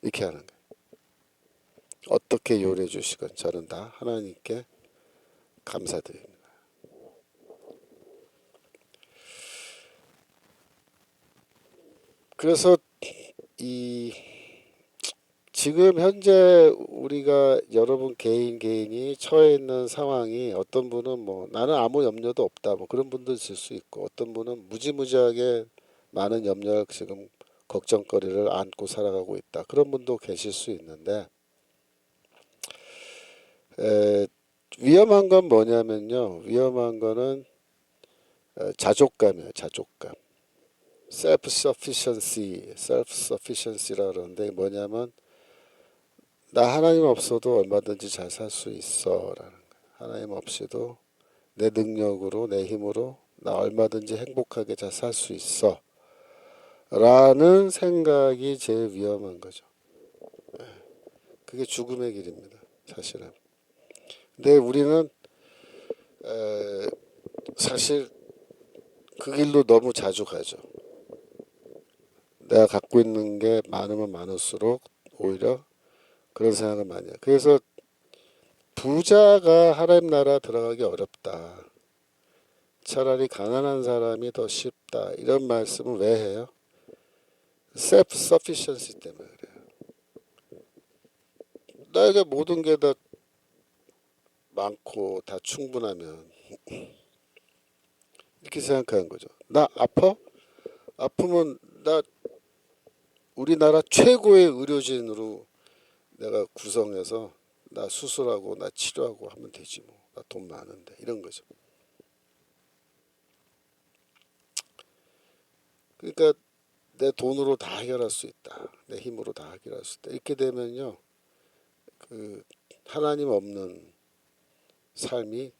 이렇게 하는 거예요. 어떻게 요리해 주시건 저는 다 하나님께 감사드립니다. 그래서 이 지금 현재 우리가 여러분 개인이 처해 있는 상황이 어떤 분은 뭐 나는 아무 염려도 없다 뭐 그런 분도 있을 수 있고 어떤 분은 무지무지하게 많은 염려를 지금 걱정거리를 안고 살아가고 있다 그런 분도 계실 수 있는데 위험한 건 뭐냐면요 위험한 거는 자족감이에요. 자족감. self-sufficiency라 그러는데 뭐냐면 나 하나님 없어도 얼마든지 잘 살 수 있어 라는 거예요. 하나님 없이도 내 능력으로 내 힘으로 나 얼마든지 행복하게 잘 살 수 있어 라는 생각이 제일 위험한 거죠. 그게 죽음의 길입니다. 사실은. 근데 우리는 사실 그 길로 너무 자주 가죠. 내가 갖고 있는 게 많으면 많을수록 오히려 그런 생각을 많이 해요. 그래서 부자가 하나님 나라 들어가기 어렵다. 차라리 가난한 사람이 더 쉽다. 이런 말씀을 왜 해요? self sufficiency 때문에 그래요. 나에게 모든 게 다 많고 다 충분하면 이렇게 생각하는 거죠. 나 아파? 아프면 나 우리나라 최고의 의료진으로 내가 구성해서 나 수술하고 나 치료하고 하면 되지 뭐. 나 돈 많은데 이런 거죠. 그러니까 내 돈으로 다 해결할 수 있다. 내 힘으로 다 해결할 수 있다. 이렇게 되면요. 그 하나님 없는 삶이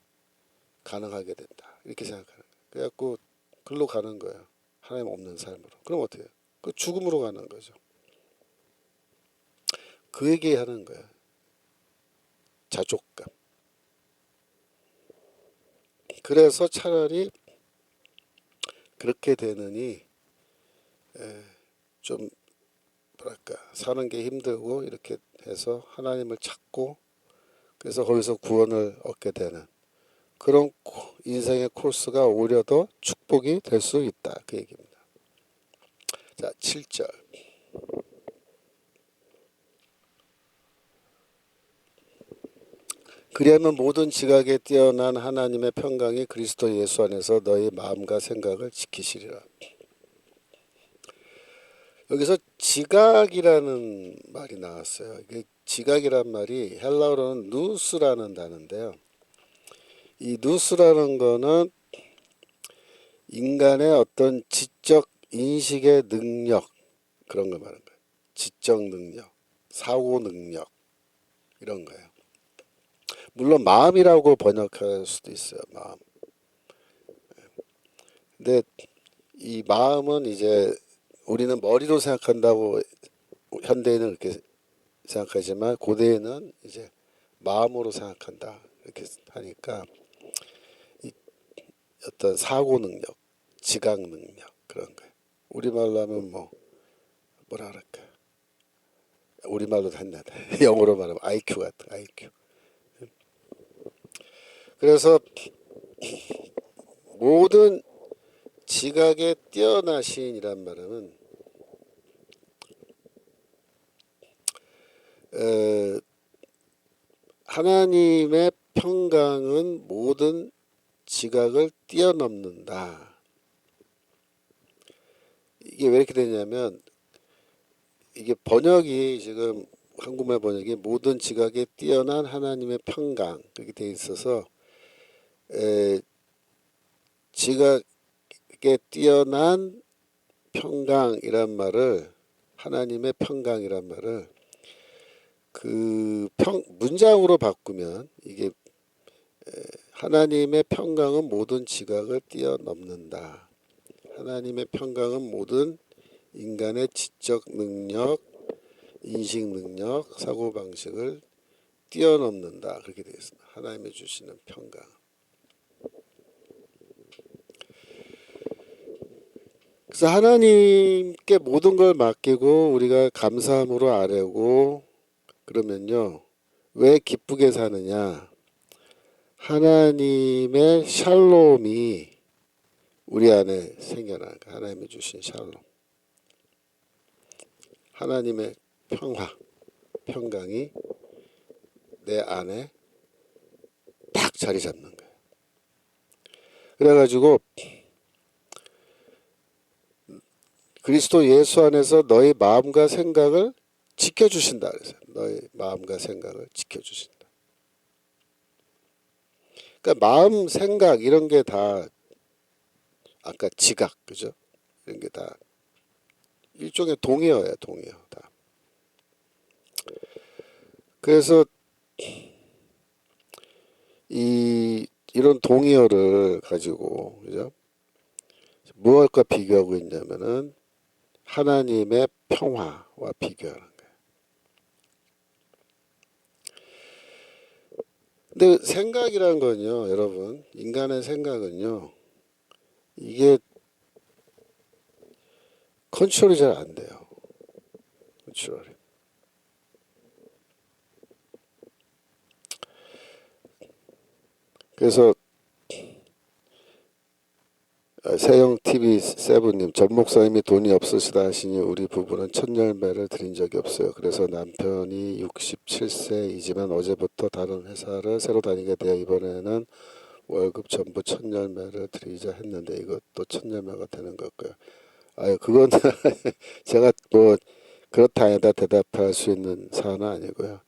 가능하게 된다. 이렇게 생각하는 거예요. 그래갖고 글로 가는 거예요. 하나님 없는 삶으로. 그럼 어떻게 해요? 그 죽음으로 가는 거죠. 그 얘기하는 거예요. 자족감. 그래서 차라리 그렇게 되느니 좀 뭐랄까 사는 게 힘들고 이렇게 해서 하나님을 찾고 그래서 거기서 구원을 얻게 되는 그런 인생의 코스가 오히려 더 축복이 될 수 있다. 그 얘기입니다. 자, 7절. 그리하면 모든 지각에 뛰어난 하나님의 평강이 그리스도 예수 안에서 너희 마음과 생각을 지키시리라. 여기서 지각이라는 말이 나왔어요. 이게 지각이란 말이 헬라어로는 누스라는 단어인데요. 이 누스라는 거는 인간의 어떤 지적 인식의 능력 그런 걸 말하는 거예요. 지적 능력, 사고 능력 이런 거예요. 물론 마음이라고 번역할 수도 있어요. 마음. 근데 이 마음은 이제 우리는 머리로 생각한다고 현대인은 그렇게 생각하지만 고대에는 이제 마음으로 생각한다 이렇게 하니까 이 어떤 사고 능력, 지각 능력 그런 거예요. 우리말로 하면 뭐라 그럴까? 우리말로 했나? 영어로 말하면 IQ 같은 IQ. 그래서 모든 지각에 뛰어나신이란 말은 하나님의 평강은 모든 지각을 뛰어넘는다. 이게 왜 이렇게 되냐면 이게 번역이 지금 한국말 번역이 모든 지각에 뛰어난 하나님의 평강 그렇게 돼 있어서 지각에 뛰어난 평강이란 말을 하나님의 평강이란 말을 그 문장으로 바꾸면 이게 하나님의 평강은 모든 지각을 뛰어넘는다. 하나님의 평강은 모든 인간의 지적 능력, 인식 능력, 사고 방식을 뛰어넘는다. 그렇게 되어 있습니다. 하나님이 주시는 평강. 그래서 하나님께 모든 걸 맡기고 우리가 감사함으로 아뢰고 그러면요. 왜 기쁘게 사느냐? 하나님의 샬롬이 우리 안에 생겨나는 거야. 하나님이 주신 샬롬. 하나님의 평화, 평강이 내 안에 딱 자리 잡는 거예요. 그래가지고 그리스도 예수 안에서 너희 마음과 생각을 지켜주신다. 그래서 너희 마음과 생각을 지켜주신다. 그러니까 마음, 생각 이런 게 다 아까 지각 그죠? 이런 게 다 일종의 동의어예요. 동의어 다. 그래서 이런 동의어를 가지고 그죠? 무엇과 비교하고 있냐면은 하나님의 평화와 비교하는 거예요. 근데 생각이란 건요, 여러분, 인간의 생각은요, 이게 컨트롤이 잘 안 돼요. 컨트롤이. 그래서 세영 TV 세븐님, 전 목사님이 돈이 없으시다 하시니 우리 부부는 첫 열매를 드린 적이 없어요. 그래서 남편이 67세이지만 어제부터 다른 회사를 새로 다니게 되어 이번에는 월급 전부 첫 열매를 드리자 했는데 이것도 첫 열매가 되는 걸까요? 아유, 그건 제가 뭐 그렇다 아니다 대답할 수 있는 사안은 아니고요.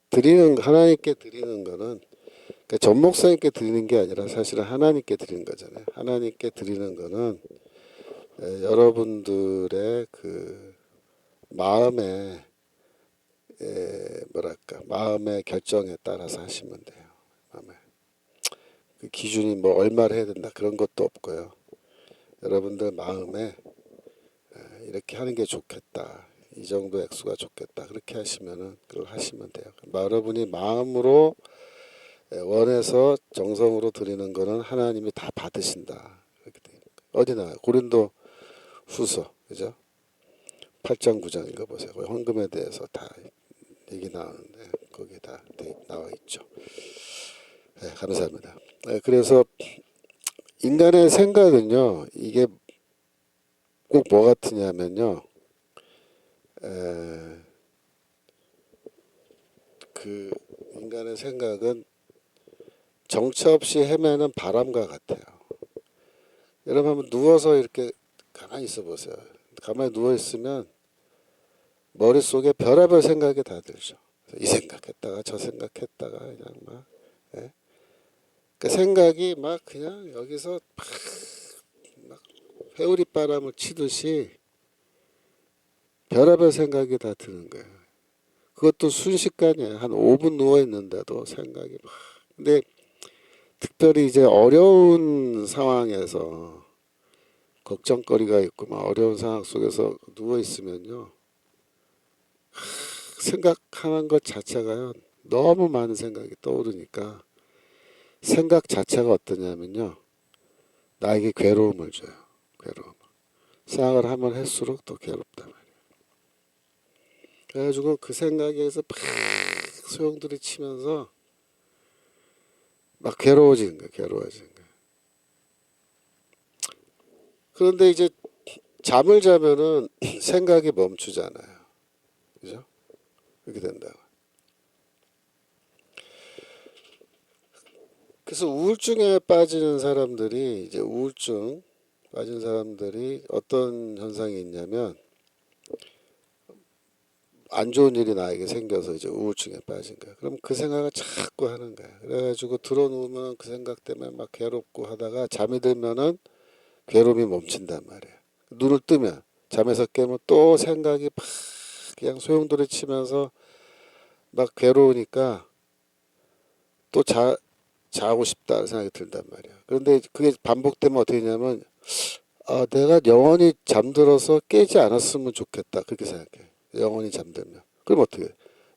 그러니까 하나님께 드리는 거는, 그러니까 전 목사님께 드리는 게 아니라 사실은 하나님께 드리는 거잖아요. 하나님께 드리는 거는 여러분들의 그 마음의 뭐랄까, 마음의 결정에 따라서 하시면 돼요. 그 기준이 뭐 얼마를 해야 된다 그런 것도 없고요. 여러분들 마음에 이렇게 하는 게 좋겠다, 이 정도 액수가 좋겠다, 그렇게 하시면은 그걸 하시면 돼요. 여러분이 마음으로 원해서 정성으로 드리는 거는 하나님이 다 받으신다. 그렇게 돼요. 어디 나와요? 고린도 후서, 그죠? 8장 9장 읽어보세요. 헌금에 대해서 다 얘기 나오는데 거기에 다 나와 있죠. 네, 감사합니다. 네, 그래서 인간의 생각은요, 이게 꼭 뭐 같으냐면요, 그 인간의 생각은 정처 없이 헤매는 바람과 같아요. 여러분 한번 누워서 이렇게 가만히 있어 보세요. 가만히 누워 있으면 머릿속에 별의별 생각이 다 들죠. 이 생각했다가 저 생각했다가 그냥 막, 예? 그 생각이 막 그냥 여기서 막 회오리 바람을 치듯이 별의별 생각이 다 드는 거예요. 그것도 순식간이에요. 한 5분 누워 있는데도 생각이 막. 근데 특별히 이제 어려운 상황에서 걱정거리가 있고 막 어려운 상황 속에서 누워 있으면요, 생각하는 것 자체가요, 너무 많은 생각이 떠오르니까 생각 자체가 어떠냐면요, 나에게 괴로움을 줘요. 괴로움. 생각을 하면 할수록 더 괴롭단 말이에요. 그래가지고 그 생각에서 팍 소용돌이 치면서 막 괴로워지는 거예요. 괴로워지는 거예요. 그런데 이제 잠을 자면은 생각이 멈추잖아요. 그죠? 그렇게 된다고. 그래서 우울증에 빠지는 사람들이, 이제 우울증 빠진 사람들이 어떤 현상이 있냐면, 안 좋은 일이 나에게 생겨서 이제 우울증에 빠진 거야. 그럼 그 생각을 자꾸 하는 거야. 그래가지고 들어누우면 그 생각 때문에 막 괴롭고 하다가 잠이 들면은 괴로움이 멈춘단 말이야. 눈을 뜨면, 잠에서 깨면 또 생각이 막 그냥 소용돌이 치면서 막 괴로우니까 또 자고 싶다 생각이 든단 말이야. 그런데 그게 반복되면 어떻게 되냐면, 아, 내가 영원히 잠들어서 깨지 않았으면 좋겠다, 그렇게 생각해. 영원히 잠들면. 그럼 어떻게 해?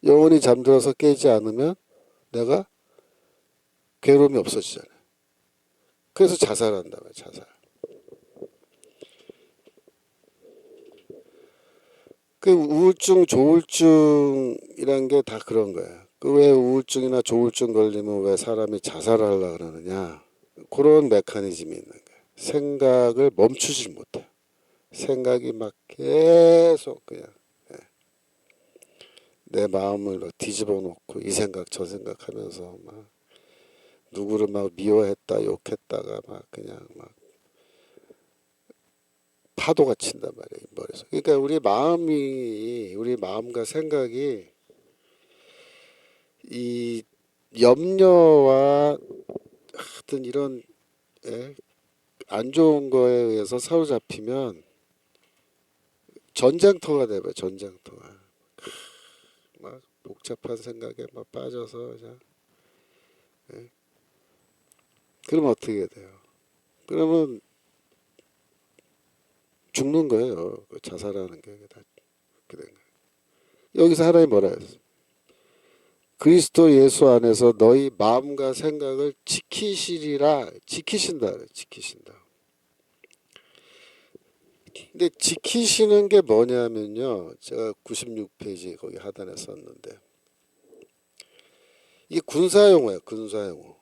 영원히 잠들어서 깨지 않으면 내가 괴로움이 없어지잖아요. 그래서 자살한다 말이야, 자살. 그 우울증, 조울증이란 게 다 그런 거야. 그 왜 우울증이나 조울증 걸리면 왜 사람이 자살하려고 그러느냐? 그런 메커니즘이 있는 거야. 생각을 멈추질 못해. 생각이 막 계속 그냥 내 마음을 막 뒤집어 놓고 이 생각 저 생각 하면서 막 누구를 막 미워했다 욕했다가 막 그냥 막 파도가 친단 말이에요, 머릿속에. 그러니까 우리 마음과 생각이 이 염려와 하여튼 이런, 예, 안 좋은 거에 의해서 사로잡히면 전쟁터가 돼요. 전쟁터가. 막 복잡한 생각에 막 빠져서 그냥, 예. 그러면 어떻게 돼요? 그러면 죽는 거예요. 자살하는 게 다 그렇게 된 거예요. 여기서 하나님 뭐라 했어? 그리스도 예수 안에서 너희 마음과 생각을 지키시리라. 지키신다. 지키신다. 근데 지키시는 게 뭐냐면요. 제가 96페이지 거기 하단에 썼는데 이게 군사용어예요. 군사용어.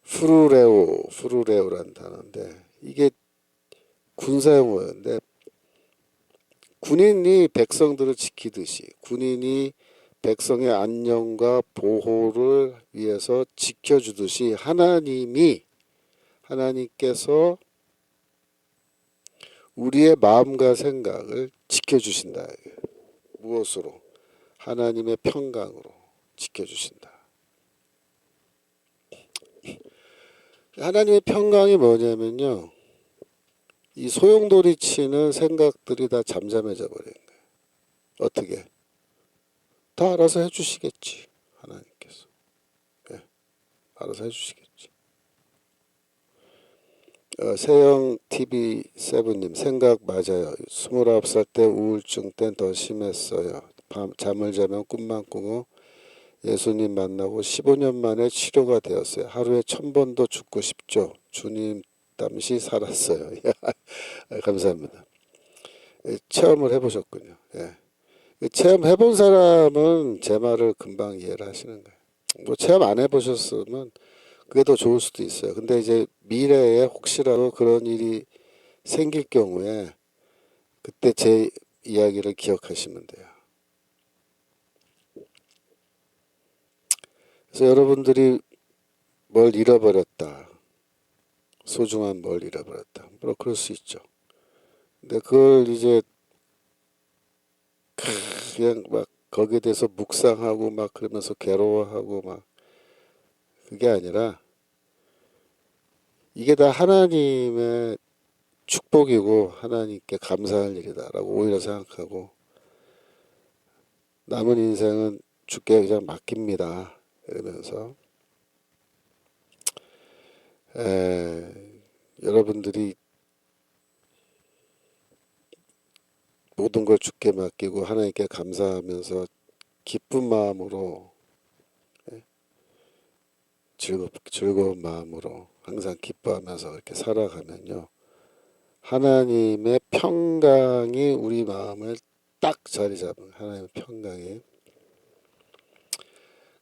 프루레오라는 단어인데 이게 군사용어인데 군인이 백성들을 지키듯이 군인이 백성의 안녕과 보호를 위해서 지켜주듯이 하나님께서 우리의 마음과 생각을 지켜주신다. 무엇으로? 하나님의 평강으로 지켜주신다. 하나님의 평강이 뭐냐면요. 이 소용돌이 치는 생각들이 다 잠잠해져 버리는 거예요. 어떻게? 다 알아서 해주시겠지. 하나님께서. 네, 알아서 해주시겠지. 세영 TV7님 생각 맞아요. 29살 때 우울증 땐 더 심했어요. 잠을 자면 꿈만 꾸고 예수님 만나고 15년 만에 치료가 되었어요. 하루에 1000번도 죽고 싶죠. 주님 잠시 살았어요. 감사합니다. 체험을 해보셨군요. 체험해본 사람은 제 말을 금방 이해를 하시는 거예요. 뭐 체험 안 해보셨으면 그게 더 좋을 수도 있어요. 근데 이제 미래에 혹시라도 그런 일이 생길 경우에 그때 제 이야기를 기억하시면 돼요. 그래서 여러분들이 뭘 잃어버렸다. 소중한 뭘 잃어버렸다. 뭐 그럴 수 있죠. 근데 그걸 이제 그냥 막 거기에 대해서 묵상하고 막 그러면서 괴로워하고 막 그게 아니라 이게 다 하나님의 축복이고 하나님께 감사할 일이다라고 오히려 생각하고 남은 인생은 주께 그냥 맡깁니다. 이러면서 여러분들이 모든 걸 주께 맡기고 하나님께 감사하면서 기쁜 마음으로 즐거운 마음으로 항상 기뻐하면서 이렇게 살아가면요. 하나님의 평강이 우리 마음을 딱 자리 잡은 하나님의 평강이.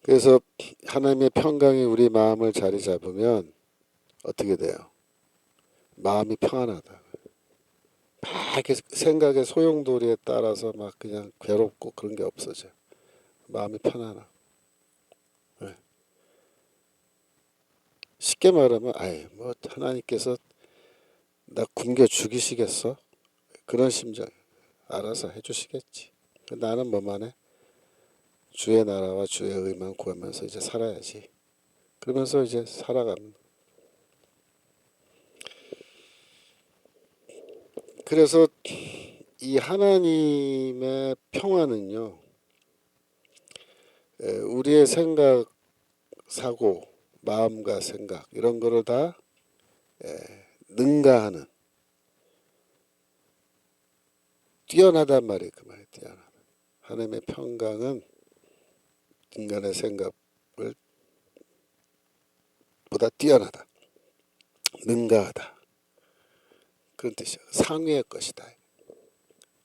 그래서 하나님의 평강이 우리 마음을 자리 잡으면 어떻게 돼요? 마음이 평안하다. 막 이렇게 생각의 소용돌이에 따라서 막 그냥 괴롭고 그런 게 없어져. 마음이 편안하. 네. 쉽게 말하면 아이 뭐 하나님께서 나 굶겨 죽이시겠어? 그런 심정. 알아서 해주시겠지. 나는 뭐만 해? 주의 나라와 주의 의만 구하면서 이제 살아야지. 그러면서 이제 살아가는. 그래서 이 하나님의 평화는요. 우리의 생각, 사고, 마음과 생각 이런 거를 다 능가하는 뛰어나단 말이에요. 그 말이 뛰어나다. 하나님의 평강은 인간의 생각을 보다 뛰어나다. 능가하다. 그런 뜻이에요. 상위의 것이다.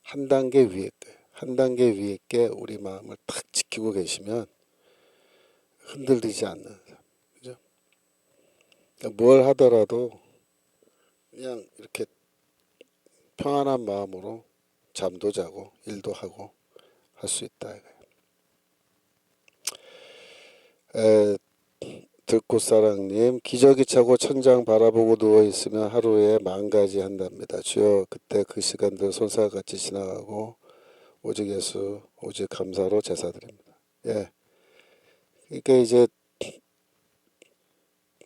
한 단계 위에 거예요. 한 단계 위에 게 우리 마음을 탁 지키고 계시면 흔들리지 않는 사람. 그죠? 그러니까 뭘 하더라도 그냥 이렇게 평안한 마음으로 잠도 자고 일도 하고 할 수 있다. 들꽃사랑님 기저귀 차고 천장 바라보고 누워있으면 하루에 10,000가지 한답니다. 주여 그때 그 시간들 손살같이 지나가고 오직 예수 오직 감사로 제사드립니다. 그러니까 이제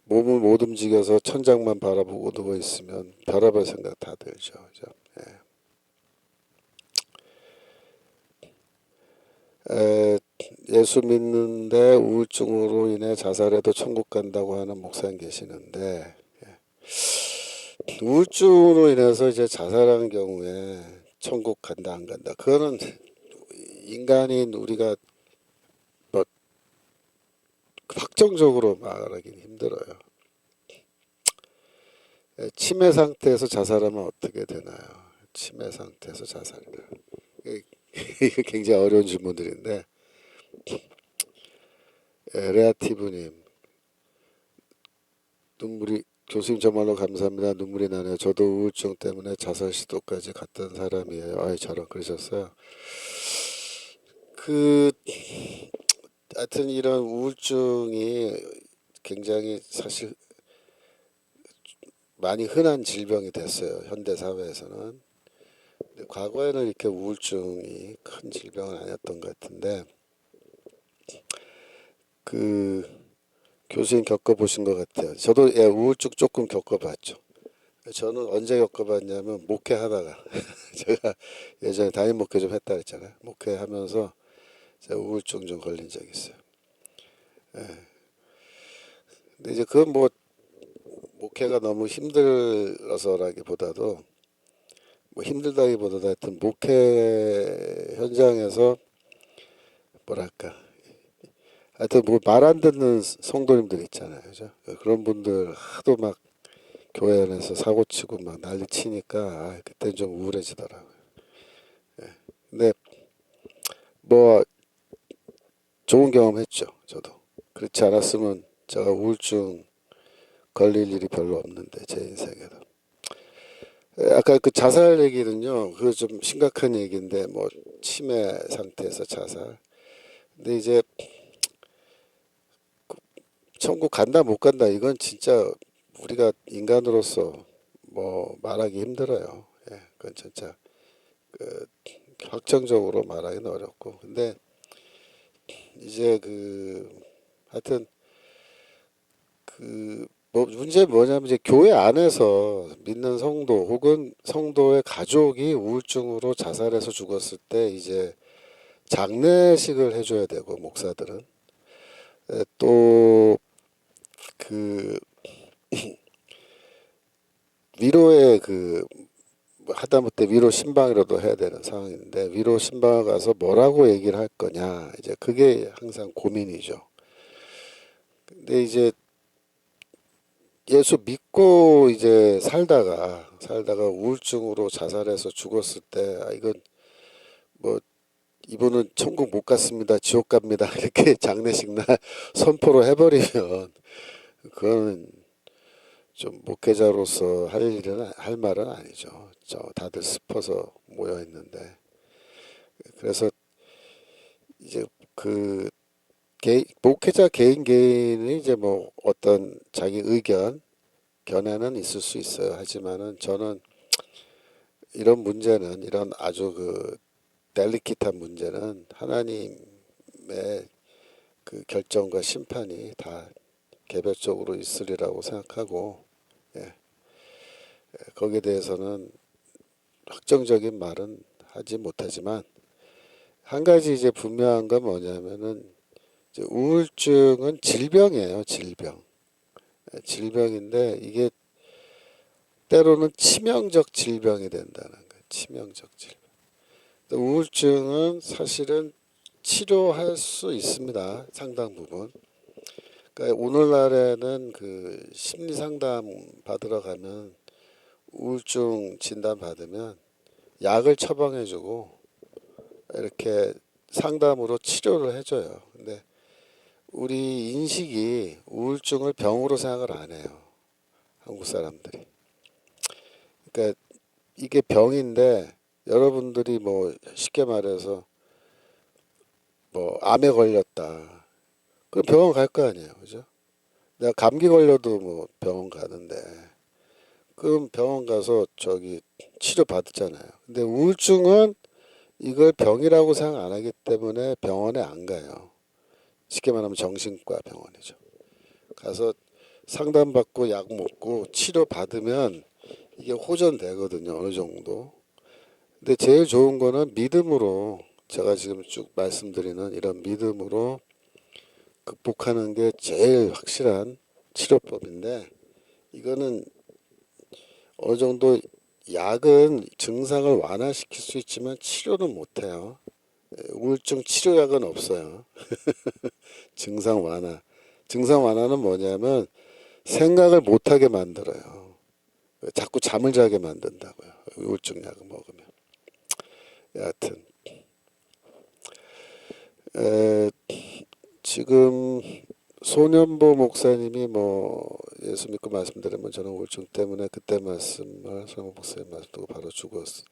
몸을 못 움직여서 천장만 바라보고 누워있으면 별의별 생각 다 들죠. 그죠? 예수 믿는데 우울증으로 인해 자살해도 천국 간다고 하는 목사님 계시는데 우울증으로 인해서 이제 자살한 경우에 천국 간다 안 간다 그거는 인간인 우리가 뭐 확정적으로 말하기는 힘들어요. 치매 상태에서 자살하면 어떻게 되나요? 치매 상태에서 자살이다. 이게 굉장히 어려운 질문들인데, 레아티브님, 눈물이, 교수님 정말로 감사합니다. 눈물이 나네요. 저도 우울증 때문에 자살 시도까지 갔던 사람이에요. 아이, 저런 그러셨어요. 그, 하여튼 이런 우울증이 굉장히 사실 많이 흔한 질병이 됐어요. 현대 사회에서는. 근데 과거에는 이렇게 우울증이 큰 질병은 아니었던 것 같은데, 그 교수님 겪어보신 것 같아요. 저도 예, 우울증 조금 겪어봤죠. 저는 언제 겪어봤냐면 목회하다가 제가 예전에 담임 목회 좀 했다 했잖아요. 목회하면서 제가 우울증 좀 걸린 적이 있어요. 근데 이제 그건 뭐 목회가 너무 힘들어서라기보다도 뭐 힘들다기보다도 하여튼 목회 현장에서 뭐랄까 하여튼 뭐 말 안 듣는 성도님들 있잖아요. 그죠? 그런 분들 하도 막 교회 안에서 사고 치고 막 난리 치니까 그때 좀 우울해지더라고요. 근데 뭐 좋은 경험 했죠. 저도. 그렇지 않았으면 제가 우울증 걸릴 일이 별로 없는데 제 인생에도. 아까 그 자살 얘기는요. 그거 좀 심각한 얘기인데 뭐 치매 상태에서 자살. 근데 이제 천국 간다 못 간다 이건 진짜 우리가 인간으로서 뭐 말하기 힘들어요. 예, 그건 진짜 그 확정적으로 말하기는 어렵고. 근데 이제 그 하여튼 그 뭐 문제 뭐냐면 이제 교회 안에서 믿는 성도 혹은 성도의 가족이 우울증으로 자살해서 죽었을 때 이제 장례식을 해줘야 되고 목사들은 또 그 위로의 그 하다못해 위로 신방이라도 해야 되는 상황인데 위로 신방 가서 뭐라고 얘기를 할 거냐 이제 그게 항상 고민이죠. 근데 이제 예수 믿고 이제 살다가 우울증으로 자살해서 죽었을 때 이건 뭐 이분은 천국 못 갔습니다. 지옥 갑니다. 이렇게 장례식 날 선포로 해버리면 그건 좀 목회자로서 할 일은 할 말은 아니죠. 저 다들 슬퍼서 모여 있는데 그래서 이제 그 목회자 개인이 이제 뭐 어떤 자기 의견 견해는 있을 수 있어요. 하지만은 저는 이런 문제는 이런 아주 그 델리킷한 문제는 하나님의 그 결정과 심판이 다 개별적으로 있으리라고 생각하고 예, 거기에 대해서는 확정적인 말은 하지 못하지만 한 가지 이제 분명한 건 뭐냐면은 이제 우울증은 질병이에요, 질병. 질병인데 이게 때로는 치명적 질병이 된다는 거예요. 치명적 질병. 우울증은 사실은 치료할 수 있습니다. 상당 부분. 그러니까 오늘날에는 그 심리 상담 받으러 가면 우울증 진단 받으면 약을 처방해주고 이렇게 상담으로 치료를 해줘요. 근데 우리 인식이 우울증을 병으로 생각을 안 해요. 한국 사람들이. 그러니까 이게 병인데 여러분들이 뭐 쉽게 말해서 뭐 암에 걸렸다. 그럼 병원 갈 거 아니에요. 그죠? 내가 감기 걸려도 뭐 병원 가는데 그럼 병원 가서 저기 치료 받잖아요. 근데 우울증은 이걸 병이라고 생각 안 하기 때문에 병원에 안 가요. 쉽게 말하면 정신과 병원이죠. 가서 상담받고 약 먹고 치료 받으면 이게 호전되거든요. 어느 정도. 근데 제일 좋은 거는 믿음으로 제가 지금 쭉 말씀드리는 이런 믿음으로 극복하는 게 제일 확실한 치료법인데 이거는 어느 정도 약은 증상을 완화시킬 수 있지만 치료는 못해요. 우울증 치료약은 없어요. 증상 완화. 증상 완화는 뭐냐면 생각을 못하게 만들어요. 자꾸 잠을 자게 만든다고요. 우울증 약을 먹으면. 여하튼 에, 지금 소년보 목사님이 뭐 예수 믿고 말씀드리면 저는 우울증 때문에 그때 말씀을 소년보 목사님 말씀 듣고 바로 죽었어.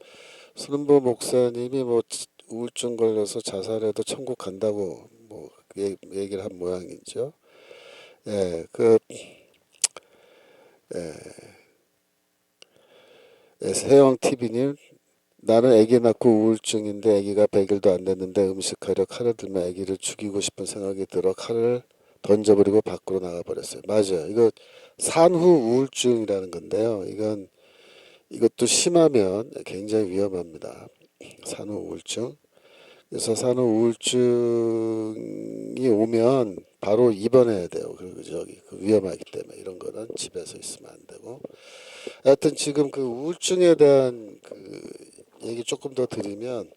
소년보 목사님이 뭐 우울증 걸려서 자살해도 천국 간다고 뭐 얘기를 한 모양이죠. 예, 예, 세영 TV님, 나는 아기 낳고 우울증인데 아기가 100일도 안 됐는데 음식하려 칼을 들면 아기를 죽이고 싶은 생각이 들어 칼을 던져버리고 밖으로 나가버렸어요. 맞아요. 이거 산후 우울증이라는 건데요. 이것도 심하면 굉장히 위험합니다. 산후 우울증. 그래서 산후 우울증이 오면 바로 입원해야 돼요. 그리고 그 위험하기 때문에 이런 거는 집에서 있으면 안 되고. 하여튼 지금 그 우울증에 대한 얘기 조금 더 드리면,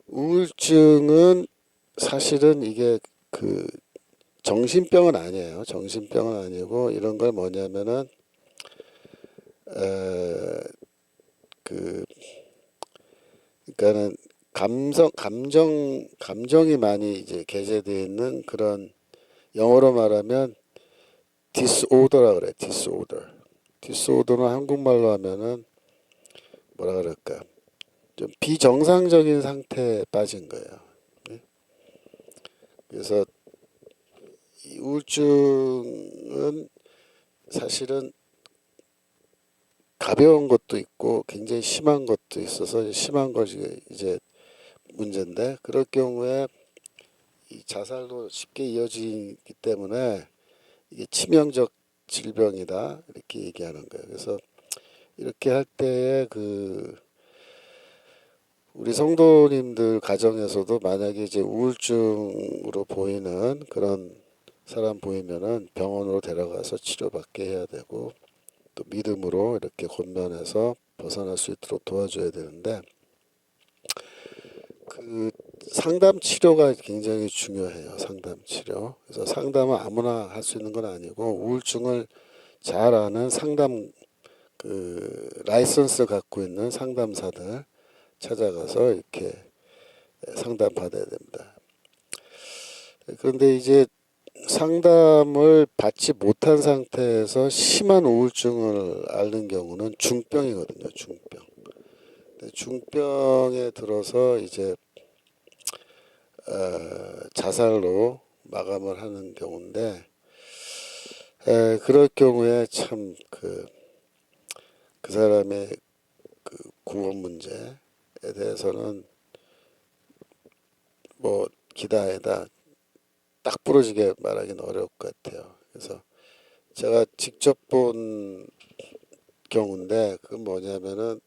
우울증은 사실은 이게 정신병은 아니에요. 정신병은 아니고 이런 걸 뭐냐면은 그러니까는 감정이 많이 이제 개재되어 있는 그런, 영어로 말하면 disorder라 그래. disorder는 한국말로 하면은 뭐라 그럴까? 좀 비정상적인 상태에 빠진 거예요. 그래서 이 우울증은 사실은 가벼운 것도 있고 굉장히 심한 것도 있어서, 심한 것이 이제 문제인데, 그럴 경우에 이 자살로 쉽게 이어지기 때문에 이게 치명적 질병이다 이렇게 얘기하는 거예요. 그래서 이렇게 할 때에 우리 성도님들 가정에서도 만약에 이제 우울증으로 보이는 그런 사람 보이면은 병원으로 데려가서 치료받게 해야 되고, 또 믿음으로 이렇게 권면해서 벗어날 수 있도록 도와줘야 되는데, 상담 치료가 굉장히 중요해요. 상담 치료. 그래서 상담은 아무나 할 수 있는 건 아니고, 우울증을 잘 아는 상담 라이선스 갖고 있는 상담사들 찾아가서 이렇게 상담 받아야 됩니다. 그런데 이제 상담을 받지 못한 상태에서 심한 우울증을 앓는 경우는 중병이거든요. 중병. 중병에 들어서 이제 자살로 마감을 하는 경우인데, 그럴 경우에 참 그 사람의 구원 문제에 대해서는 뭐 기다에다 딱 부러지게 말하기는 어려울 것 같아요. 그래서 제가 직접 본 경우인데, 그건 뭐냐면은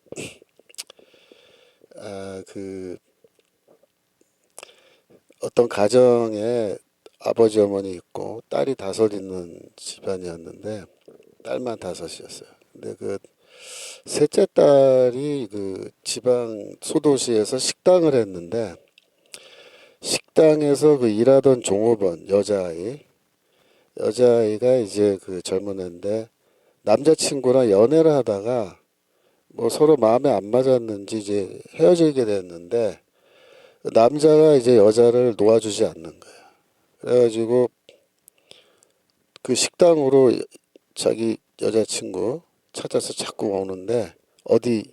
어떤 가정에 아버지 어머니 있고 딸이 5 있는 집안이었는데, 딸만 5이었어요. 근데 셋째 딸이 지방 소도시에서 식당을 했는데, 식당에서 일하던 종업원 여자아이가 이제 젊은 애인데 남자친구랑 연애를 하다가 뭐 서로 마음에 안 맞았는지 이제 헤어지게 됐는데, 남자가 이제 여자를 놓아주지 않는 거예요. 그래가지고 식당으로 자기 여자친구 찾아서 자꾸 오는데, 어디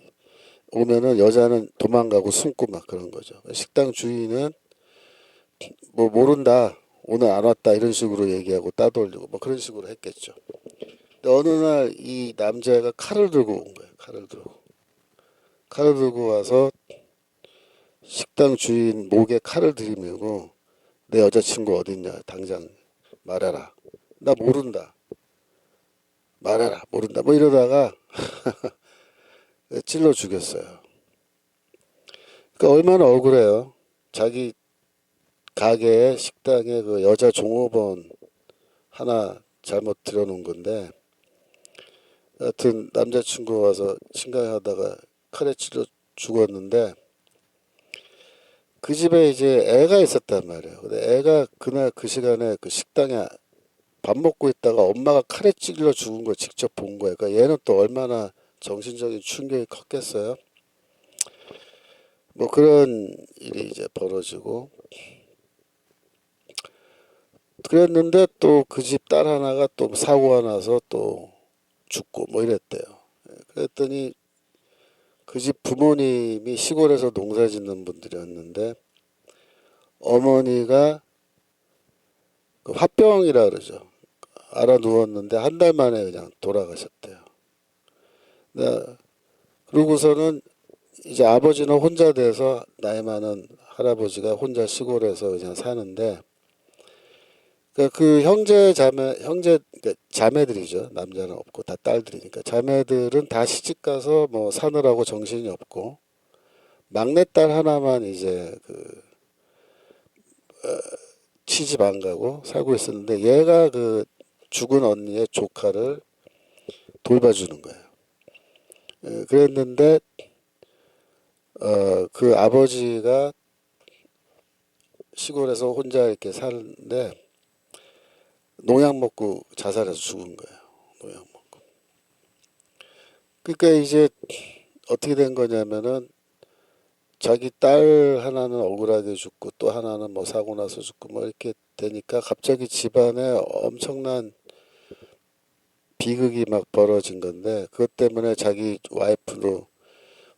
오면은 여자는 도망가고 숨고 막 그런 거죠. 식당 주인은 뭐 모른다, 오늘 안 왔다 이런 식으로 얘기하고 따돌리고 뭐 그런 식으로 했겠죠. 근데 어느 날 이 남자가 칼을 들고 온 거예요. 칼을 들고 와서 식당 주인 목에 칼을 들이밀고, 내 여자친구 어딨냐, 당장 말해라, 나 모른다, 말해라, 모른다, 뭐 이러다가 찔러 죽였어요. 그러니까 얼마나 억울해요. 자기 가게에, 식당에 여자 종업원 하나 잘못 들여놓은 건데, 하여튼 남자친구 와서 심각하다가 칼에 찔러 죽었는데, 그 집에 이제 애가 있었단 말이에요. 근데 애가 그날 그 시간에 식당에 밥 먹고 있다가 엄마가 칼에 찔려 죽은 걸 직접 본 거예요. 그러니까 얘는 또 얼마나 정신적인 충격이 컸겠어요. 뭐 그런 일이 이제 벌어지고 그랬는데 또 그 집 딸 하나가 또 사고가 나서 또 죽고 뭐 이랬대요. 그랬더니 그 집 부모님이 시골에서 농사 짓는 분들이었는데 어머니가 그 화병이라 그러죠. 알아 누웠는데 한 달 만에 그냥 돌아가셨대요. 네, 그러고서는 이제 아버지는 혼자 돼서 나이 많은 할아버지가 혼자 시골에서 그냥 사는데 그 그러니까 자매들이죠. 남자는 없고 다 딸들이니까 자매들은 다 시집가서 뭐 사느라고 정신이 없고 막내딸 하나만 이제 그 시집 안 가고 살고 있었는데 얘가 그 죽은 언니의 조카를 돌봐주는 거예요. 그랬는데 그 아버지가 시골에서 혼자 이렇게 사는데 농약 먹고 자살해서 죽은 거예요. 농약 먹고. 그러니까 이제 어떻게 된 거냐면은 자기 딸 하나는 억울하게 죽고 또 하나는 뭐 사고 나서 죽고 뭐 이렇게 되니까 갑자기 집안에 엄청난 비극이 막 벌어진 건데 그것 때문에 자기 와이프도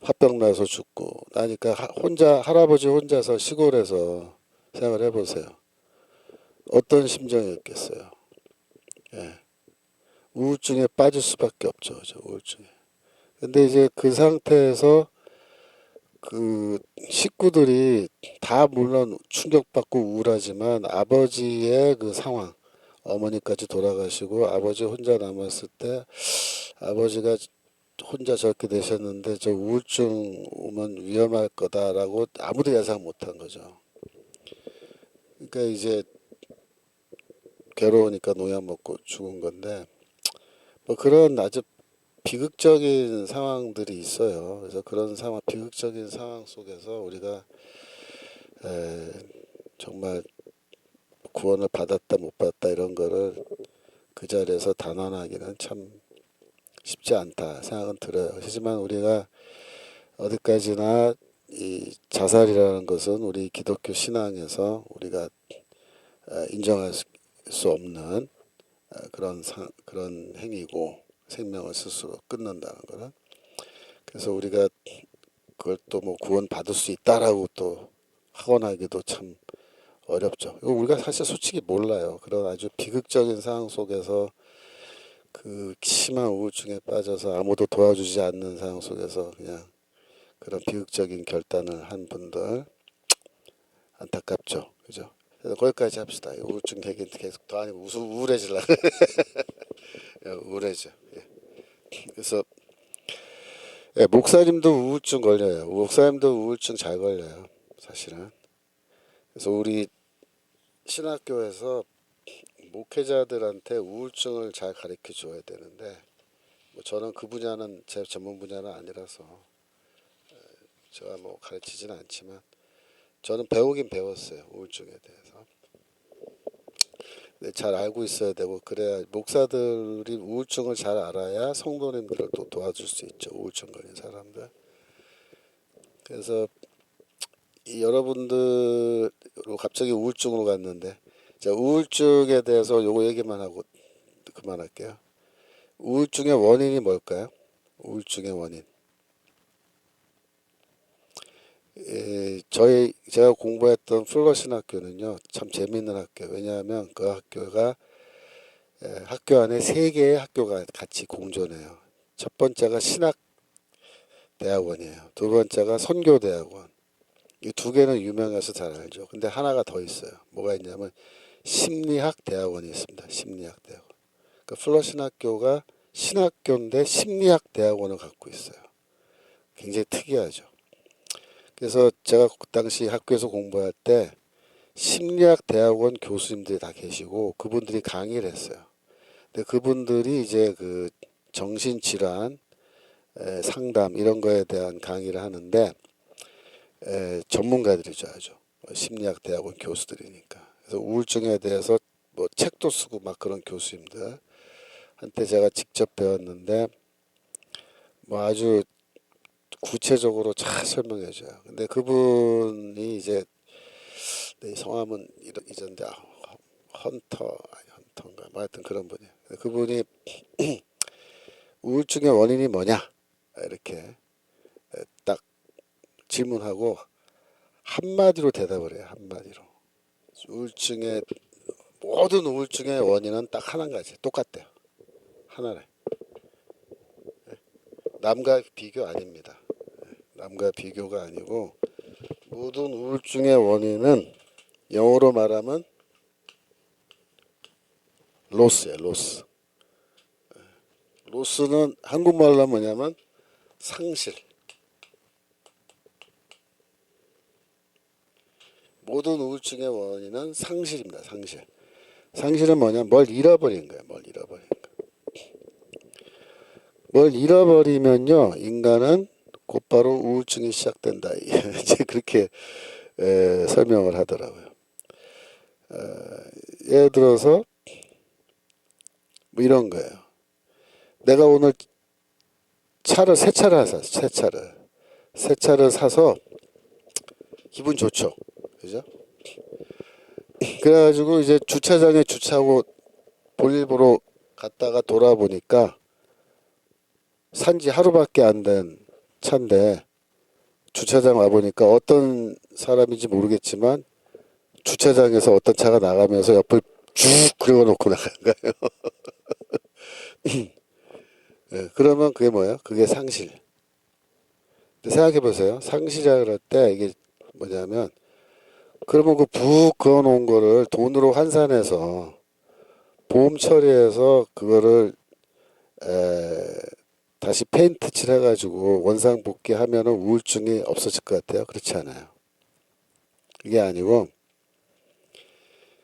화병 나서 죽고 나니까 혼자 할아버지 혼자서 시골에서 생각을 해보세요. 어떤 심정이었겠어요. 예. 우울증에 빠질 수밖에 없죠. 저 우울증에. 근데 이제 그 상태에서 그 식구들이 다 물론 충격받고 우울하지만 아버지의 그 상황, 어머니까지 돌아가시고 아버지 혼자 남았을 때 아버지가 혼자 저렇게 되셨는데 저 우울증 오면 위험할 거다라고 아무도 예상 못한 거죠. 그러니까 이제 괴로우니까 농약 먹고 죽은 건데 뭐 그런 아주 비극적인 상황들이 있어요. 그래서 그런 상황, 비극적인 상황 속에서 우리가 에, 정말 구원을 받았다 못 받았다 이런 거를 그 자리에서 단언하기는 참 쉽지 않다 생각은 들어요. 하지만 우리가 어디까지나 이 자살이라는 것은 우리 기독교 신앙에서 우리가 인정할 수 없는 그런 행위고 생명을 스스로 끊는다는 거는 그래서 우리가 그걸 또 뭐 구원 받을 수 있다라고 또 하거나기도 참 어렵죠. 이거 우리가 사실 솔직히 몰라요. 그런 아주 비극적인 상황 속에서 그 심한 우울증에 빠져서 아무도 도와주지 않는 상황 속에서 그냥 그런 비극적인 결단을 한 분들 안타깝죠. 그죠? 그래서 거기까지 합시다. 우울증 얘기 계속 더 아니고 우울해질라. 우울해져. 예. 그래서 예, 목사님도 우울증 걸려요. 목사님도 우울증 잘 걸려요. 사실은. 그래서 우리 신학교에서 목회자들한테 우울증을 잘 가르쳐 줘야 되는데 뭐 저는 그 분야는 제 전문 분야는 아니라서 제가 뭐 가르치지는 않지만 저는 배우긴 배웠어요. 우울증에 대해서. 근데 잘 알고 있어야 되고 그래야 목사들이 우울증을 잘 알아야 성도님들을 또 도와줄 수 있죠. 우울증 걸린 사람들. 그래서 이 여러분들로 갑자기 우울증으로 갔는데 자 우울증에 대해서 요거 얘기만 하고 그만할게요. 우울증의 원인이 뭘까요? 우울증의 원인. 제가 공부했던 플러신 학교는요 참 재밌는 학교. 왜냐하면 그 학교가 학교 안에 세 개의 학교가 같이 공존해요. 첫 번째가 신학대학원이에요. 두 번째가 선교대학원. 이 두 개는 유명해서 잘 알죠. 근데 하나가 더 있어요. 뭐가 있냐면 심리학대학원이 있습니다. 심리학대학원. 그 플러신 학교가 신학교인데 심리학대학원을 갖고 있어요. 굉장히 특이하죠. 그래서 제가 그 당시 학교에서 공부할 때 심리학대학원 교수님들이 다 계시고 그분들이 강의를 했어요. 근데 그분들이 이제 그 정신질환 상담 이런 거에 대한 강의를 하는데 전문가들이죠 아주 심리학대학원 교수들이니까 그래서 우울증에 대해서 뭐 책도 쓰고 막 그런 교수님들 한테 제가 직접 배웠는데 뭐 아주 구체적으로 잘 설명해 줘요. 근데 그분이 이제 내 성함은 잊었는데 헌터 아니 헌터인가 뭐 하여튼 그런 분이에요. 그분이 우울증의 원인이 뭐냐 이렇게 딱 질문하고 한마디로 대답을 해요. 한마디로. 우울증의 모든 우울증의 원인은 딱 한 가지 똑같대요. 하나래. 남과 비교 아닙니다. 남과 비교가 아니고 모든 우울증의 원인은 영어로 말하면 로스예요. 로스. 로스는 한국말로 하면 뭐냐면 상실. 모든 우울증의 원인은 상실입니다. 상실. 상실은 뭐냐? 뭘 잃어버린 거예요. 뭘 잃어버린 거. 뭘 잃어버리면요, 인간은 곧바로 우울증이 시작된다. 이제 그렇게 설명을 하더라고요. 예를 들어서 뭐 이런 거예요. 내가 오늘 새 차를 사서 기분 좋죠. 그죠? 그래가지고 이제 주차장에 주차하고 볼일 보러 갔다가 돌아보니까 산지 하루밖에 안 된 차인데 주차장 와보니까 어떤 사람인지 모르겠지만 주차장에서 어떤 차가 나가면서 옆을 쭉 그려놓고 나간 거예요. 네, 그러면 그게 뭐예요? 그게 상실. 생각해 보세요. 상실이라 그럴 때 이게 뭐냐면 그러면 그 북 그어놓은 거를 돈으로 환산해서 보험 처리해서 그거를 다시 페인트 칠해가지고 원상 복귀하면은 우울증이 없어질 것 같아요. 그렇지 않아요. 그게 아니고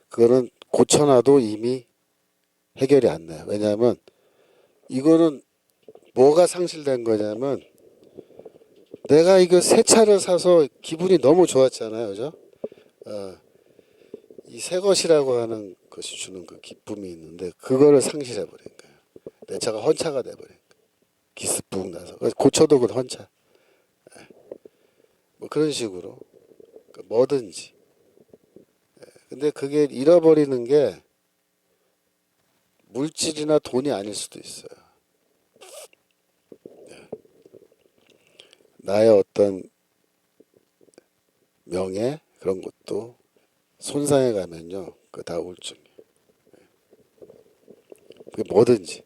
그거는 고쳐놔도 이미 해결이 안 나요. 왜냐하면 이거는 뭐가 상실된 거냐면 내가 이거 새 차를 사서 기분이 너무 좋았잖아요. 그죠? 이 새 것이라고 하는 것이 주는 그 기쁨이 있는데 그거를 상실해버린 거예요. 내 차가 헌차가 돼버린 거예요. 기스 푹 나서. 고쳐도 그 헌차. 뭐 그런 식으로. 뭐든지. 근데 그게 잃어버리는 게 물질이나 돈이 아닐 수도 있어요. 나의 어떤 명예 그런 것도 손상해 가면요. 그 다 우울증이에요. 그게 뭐든지.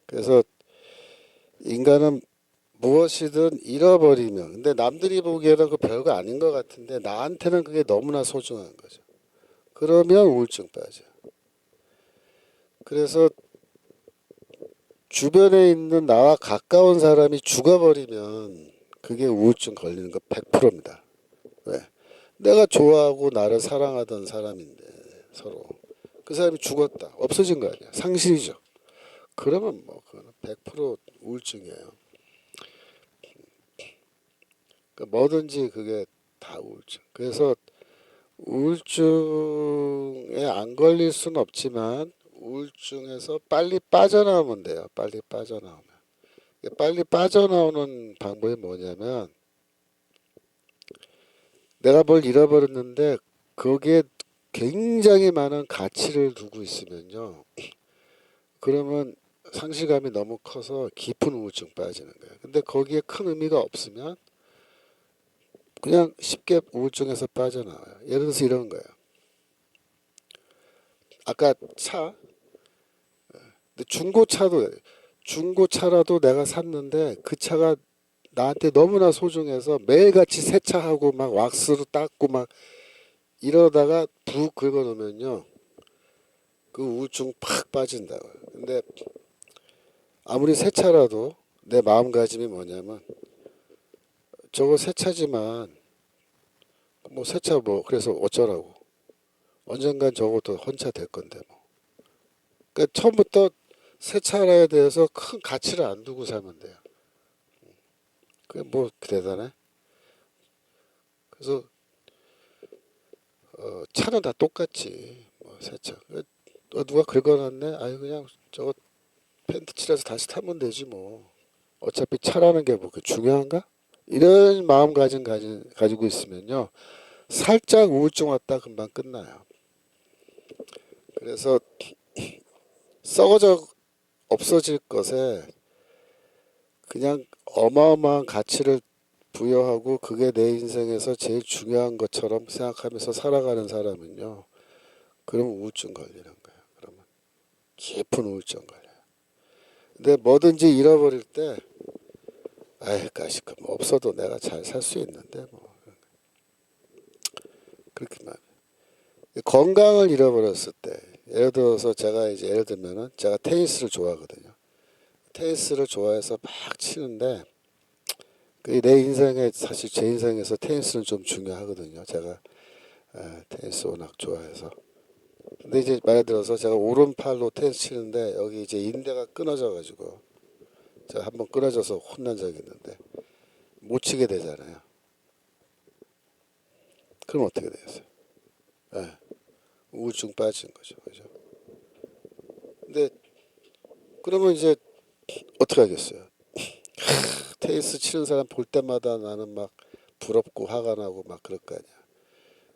그래서 인간은 무엇이든 잃어버리면 근데 남들이 보기에는 그 별거 아닌 것 같은데 나한테는 그게 너무나 소중한 거죠. 그러면 우울증 빠져요. 그래서 주변에 있는 나와 가까운 사람이 죽어버리면 그게 우울증 걸리는 거 100%입니다. 왜? 내가 좋아하고 나를 사랑하던 사람인데 서로 그 사람이 죽었다. 없어진 거 아니야. 상실이죠. 그러면 뭐 그거는 100% 우울증이에요. 그러니까 뭐든지 그게 다 우울증. 그래서 우울증에 안 걸릴 수는 없지만 우울증에서 빨리 빠져나오면 돼요. 빨리 빠져나오면. 빨리 빠져나오는 방법이 뭐냐면 내가 뭘 잃어버렸는데 거기에 굉장히 많은 가치를 두고 있으면요. 그러면 상실감이 너무 커서 깊은 우울증 빠지는 거예요. 근데 거기에 큰 의미가 없으면 그냥 쉽게 우울증에서 빠져나와요. 예를 들어서 이런 거예요. 아까 차, 근데 중고차라도 내가 샀는데 그 차가 나한테 너무나 소중해서 매일같이 세차하고 막 왁스로 닦고 막 이러다가 푹 긁어놓으면요. 그 우울증 팍 빠진다고요. 근데 아무리 세차라도 내 마음가짐이 뭐냐면 저거 세차지만 뭐 세차 뭐 그래서 어쩌라고 언젠간 저것도 헌차 될 건데 뭐. 그러니까 처음부터 세차에 대해서 큰 가치를 안 두고 살면 돼요. 그게 뭐 대단해? 그래서 차는 다 똑같지. 뭐 새 차. 누가 긁어놨네? 아유 그냥 저거 펜트 칠해서 다시 타면 되지 뭐. 어차피 차라는 게 뭐 중요한가? 이런 가지고 있으면요. 살짝 우울증 왔다 금방 끝나요. 그래서 썩어져 없어질 것에 그냥 어마어마한 가치를 부여하고 그게 내 인생에서 제일 중요한 것처럼 생각하면서 살아가는 사람은요. 그럼 우울증 걸리는 거예요. 그러면 깊은 우울증 걸려요. 근데 뭐든지 잃어버릴 때 아이 가시까 뭐 없어도 내가 잘 살 수 있는데 뭐 그렇게 말. 건강을 잃어버렸을 때 예를 들어서 제가 이제 예를 들면은 제가 테니스를 좋아하거든요. 테니스를 좋아해서 막 치는데 내 인생에 사실 제 인생에서 테니스는 좀 중요하거든요. 제가 테니스 워낙 좋아해서. 근데 이제 말에 들어서 제가 오른팔로 테니스 치는데 여기 이제 인대가 끊어져 가지고 제가 한번 끊어져서 혼난 적이 있는데 못 치게 되잖아요. 그럼 어떻게 되겠어요? 예, 우울증 빠진 거죠. 그죠? 근데 그러면 이제 어떻게 하겠어요? 테니스 치는 사람 볼 때마다 나는 막 부럽고 화가 나고 막 그럴 거 아니야.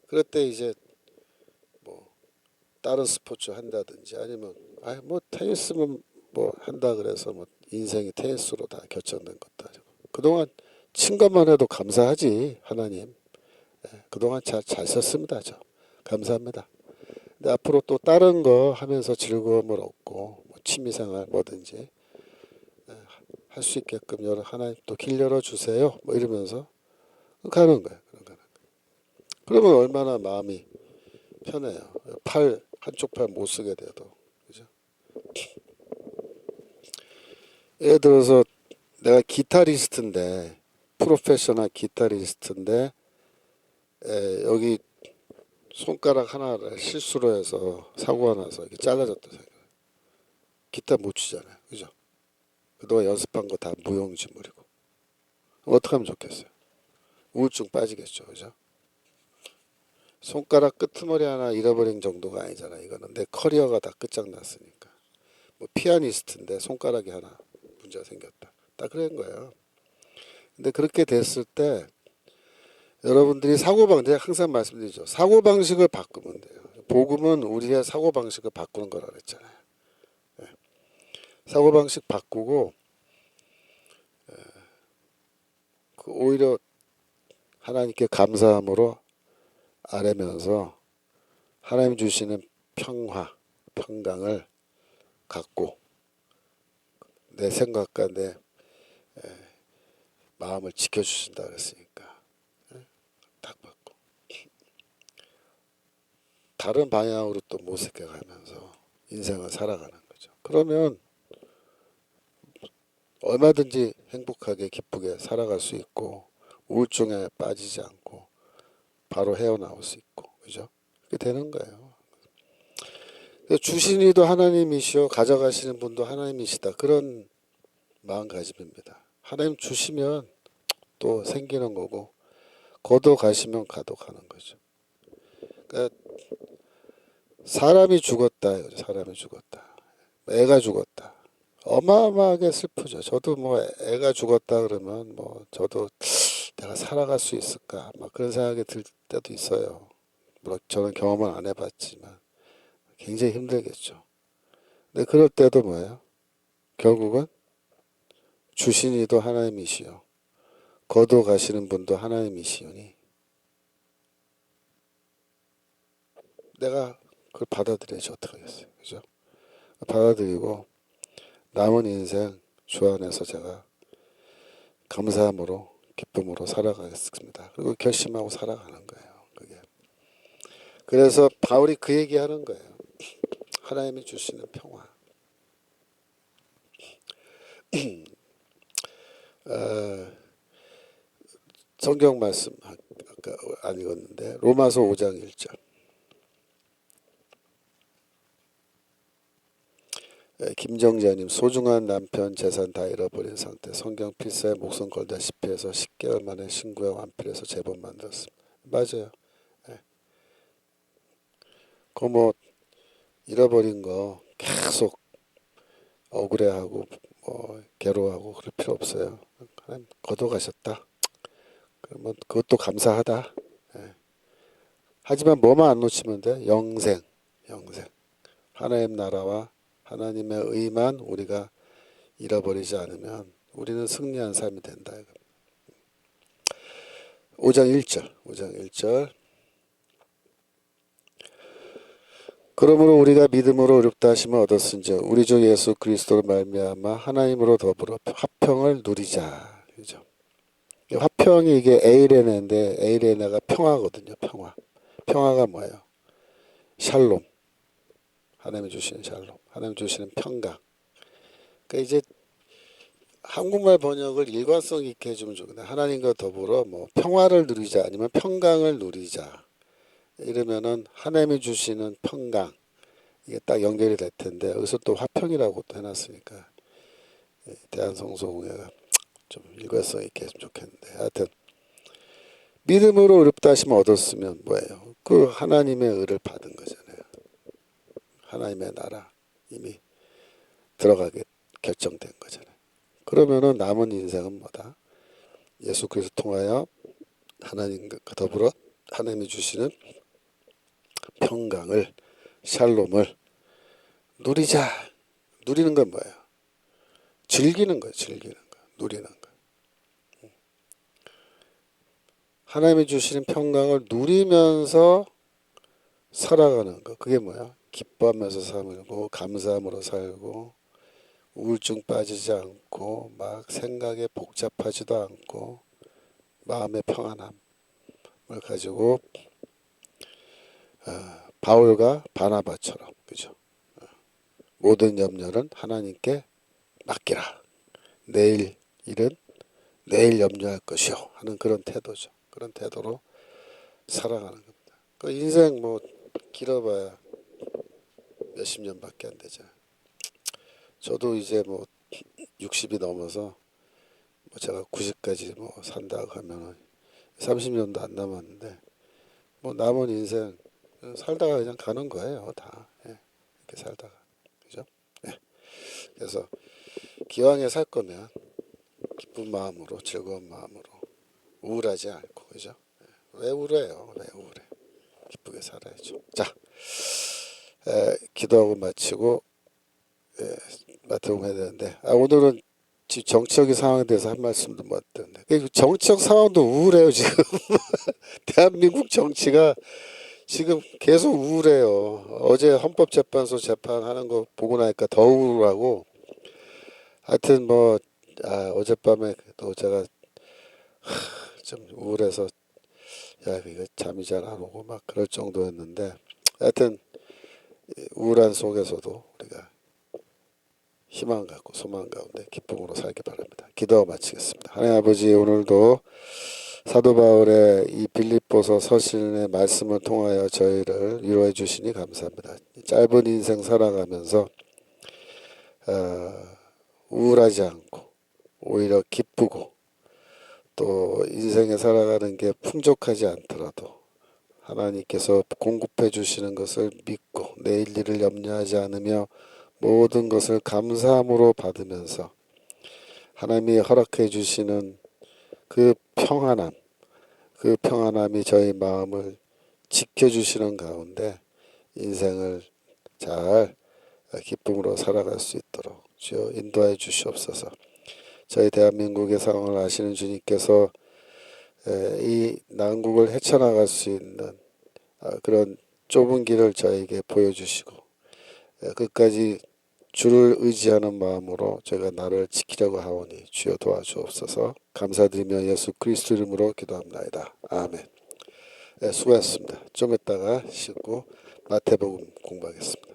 그럴 때 이제 뭐 다른 스포츠 한다든지 아니면 아니 뭐 테니스면 뭐 한다 그래서 뭐 인생이 테니스로 다 결정된 것도 아니고 그동안 친 것만 해도 감사하지 하나님. 그동안 잘 썼습니다 저. 감사합니다. 근데 앞으로 또 다른 거 하면서 즐거움을 얻고 뭐 취미생활 뭐든지 할 수 있게끔 하나님 또 길 열어주세요 뭐 이러면서 가는 거예요. 그러면 얼마나 마음이 편해요. 한쪽 팔 못 쓰게 돼도. 그죠? 예를 들어서 내가 기타리스트인데 프로페셔널 기타리스트인데 여기 손가락 하나를 실수로 해서 사고가 나서 이렇게 잘라졌다 생각. 기타 못 치잖아요. 그죠? 그동안 연습한 거 다 무용지물이고. 어떻게 하면 좋겠어요? 우울증 빠지겠죠. 그죠? 손가락 끄트머리 하나 잃어버린 정도가 아니잖아. 이거는 내 커리어가 다 끝장났으니까. 뭐 피아니스트인데 손가락이 하나 문제가 생겼다. 딱 그런 거예요. 근데 그렇게 됐을 때 여러분들이 내가 항상 말씀드리죠. 사고방식을 바꾸면 돼요. 복음은 우리의 사고방식을 바꾸는 거라 그랬잖아요. 사고방식 바꾸고 오히려 하나님께 감사함으로 아뢰면서 하나님 주시는 평강을 갖고 내 생각과 내 마음을 지켜주신다 그랬으니까 딱 받고 다른 방향으로 또 모색해가면서 인생을 살아가는 거죠. 그러면 얼마든지 행복하게 기쁘게 살아갈 수 있고 우울증에 빠지지 않고 바로 헤어나올 수 있고 그죠? 그렇게 되는 거예요. 주신 이도 하나님이시오 가져가시는 분도 하나님이시다 그런 마음가짐입니다. 하나님 주시면 또 생기는 거고 거둬 가시면 가도 가는 거죠. 그러니까 사람이 죽었다. 사람이 죽었다. 애가 죽었다. 어마어마하게 슬프죠. 저도 뭐 애가 죽었다 그러면 뭐 저도 내가 살아갈 수 있을까 막 그런 생각이 들 때도 있어요. 물론 저는 경험은 안 해봤지만 굉장히 힘들겠죠. 근데 그럴 때도 뭐예요? 결국은 주신 이도 하나님이시요 거둬 가시는 분도 하나님이시오니 내가 그걸 받아들여야지 어떡하겠어요. 그죠? 받아들이고 남은 인생 주 안에서 제가 감사함으로 기쁨으로 살아가겠습니다. 그리고 결심하고 살아가는 거예요. 그게. 그래서 바울이 그 얘기하는 거예요. 하나님이 주시는 평화. 어, 성경 말씀 아까 안 읽었는데 로마서 5장 1절. 김정자님 소중한 남편 재산 다 잃어버린 상태 성경 필사에 목숨 걸다시피 해서 10개월 만에 신고에 완필해서 제법 만들었습니다. 맞아요. 그 뭐 잃어버린 거 계속 억울해하고 뭐 괴로워하고 그럴 필요 없어요. 하나님 거둬가셨다. 그러면 그것도 감사하다. 예. 하지만 뭐만 안 놓치면 돼? 영생, 영생. 하나님 나라와 하나님의 의만 우리가 잃어버리지 않으면 우리는 승리한 삶이 된다. 5장 1절, 5장 1절. 그러므로 우리가 믿음으로 의롭다 하심을 얻었은즉 우리 주 예수 그리스도로 말미암아 하나님으로 더불어 화평을 누리자. 그죠? 화평이 이게 에이레네인데 에이레네가 평화거든요. 평화. 평화가 뭐예요? 샬롬. 하나님이 주시는 샬롬. 하나님이 주시는 평강. 그러니까 이제 한국말 번역을 일관성 있게 해주면 좋겠네. 하나님과 더불어 뭐 평화를 누리자 아니면 평강을 누리자. 이러면은 하나님이 주시는 평강. 이게 딱 연결이 될 텐데 여기서 또 화평이라고 또 해놨으니까 대한성소공회가 좀 일관성 있게 했으면 좋겠는데 하여튼 믿음으로 의롭다 하시면 얻었으면 뭐예요? 그 하나님의 의를 받은 거잖아요. 하나님의 나라 이미 들어가게 결정된 거잖아요. 그러면은 남은 인생은 뭐다? 예수 그리스도 통하여 하나님과 더불어 하나님이 주시는 평강을 샬롬을 누리자. 누리는 건 뭐예요? 즐기는 거예요. 즐기는 거. 누리는 거. 하나님이 주시는 평강을 누리면서 살아가는 거. 그게 뭐야? 기뻐하면서 살고 감사함으로 살고 우울증 빠지지 않고 막 생각에 복잡하지도 않고 마음의 평안함을 가지고 바울과 바나바처럼 그죠? 모든 염려는 하나님께 맡기라. 내일 일은 내일 염려할 것이요 하는 그런 태도죠. 그런 태도로 살아가는 겁니다. 그 인생 뭐 길어봐야 몇십 년밖에 안 되잖아요. 저도 이제 뭐 60이 넘어서 뭐 제가 90까지 뭐 산다고 하면은 30년도 안 남았는데 뭐 남은 인생 살다가 그냥 가는 거예요. 다 이렇게 살다가 그죠? 그래서 기왕에 살 거면 기쁜 마음으로 즐거운 마음으로 우울하지 않고 그죠? 왜 우울해요? 왜 우울해? 기쁘게 살아야죠. 자, 기도하고 마치고 마태복음 해야 되는데 오늘은 지금 정치적인 상황에 대해서 한 말씀도 못 드렸는데 정치적 상황도 우울해요 지금. 대한민국 정치가 지금 계속 우울해요. 어제 헌법재판소 재판하는 거 보고 나니까 더 우울하고 하여튼 뭐 어젯밤에 또 제가 좀 우울해서 이거 잠이 잘 안 오고 막 그럴 정도였는데 하여튼 우울한 속에서도 우리가 희망 갖고 소망 가운데 기쁨으로 살기 바랍니다. 기도 마치겠습니다. 하나님 아버지 오늘도 사도 바울의 이 빌립보서 서신의 말씀을 통하여 저희를 위로해 주시니 감사합니다. 짧은 인생 살아가면서 우울하지 않고 오히려 기쁘고 또 인생에 살아가는 게 풍족하지 않더라도 하나님께서 공급해 주시는 것을 믿고 내일 일을 염려하지 않으며 모든 것을 감사함으로 받으면서 하나님이 허락해 주시는 그 평안함, 그 평안함이 저희 마음을 지켜주시는 가운데 인생을 잘 기쁨으로 살아갈 수 있도록 주여 인도해 주시옵소서. 저희 대한민국의 상황을 아시는 주님께서 이 난국을 헤쳐나갈 수 있는 그런 좁은 길을 저에게 보여주시고 끝까지 주를 의지하는 마음으로 제가 나를 지키려고 하오니 주여 도와주옵소서. 감사드리며 예수 그리스도 이름으로 기도합나이다. 아멘. 수고하셨습니다. 좀 이따가 쉬고 마태복음 공부하겠습니다.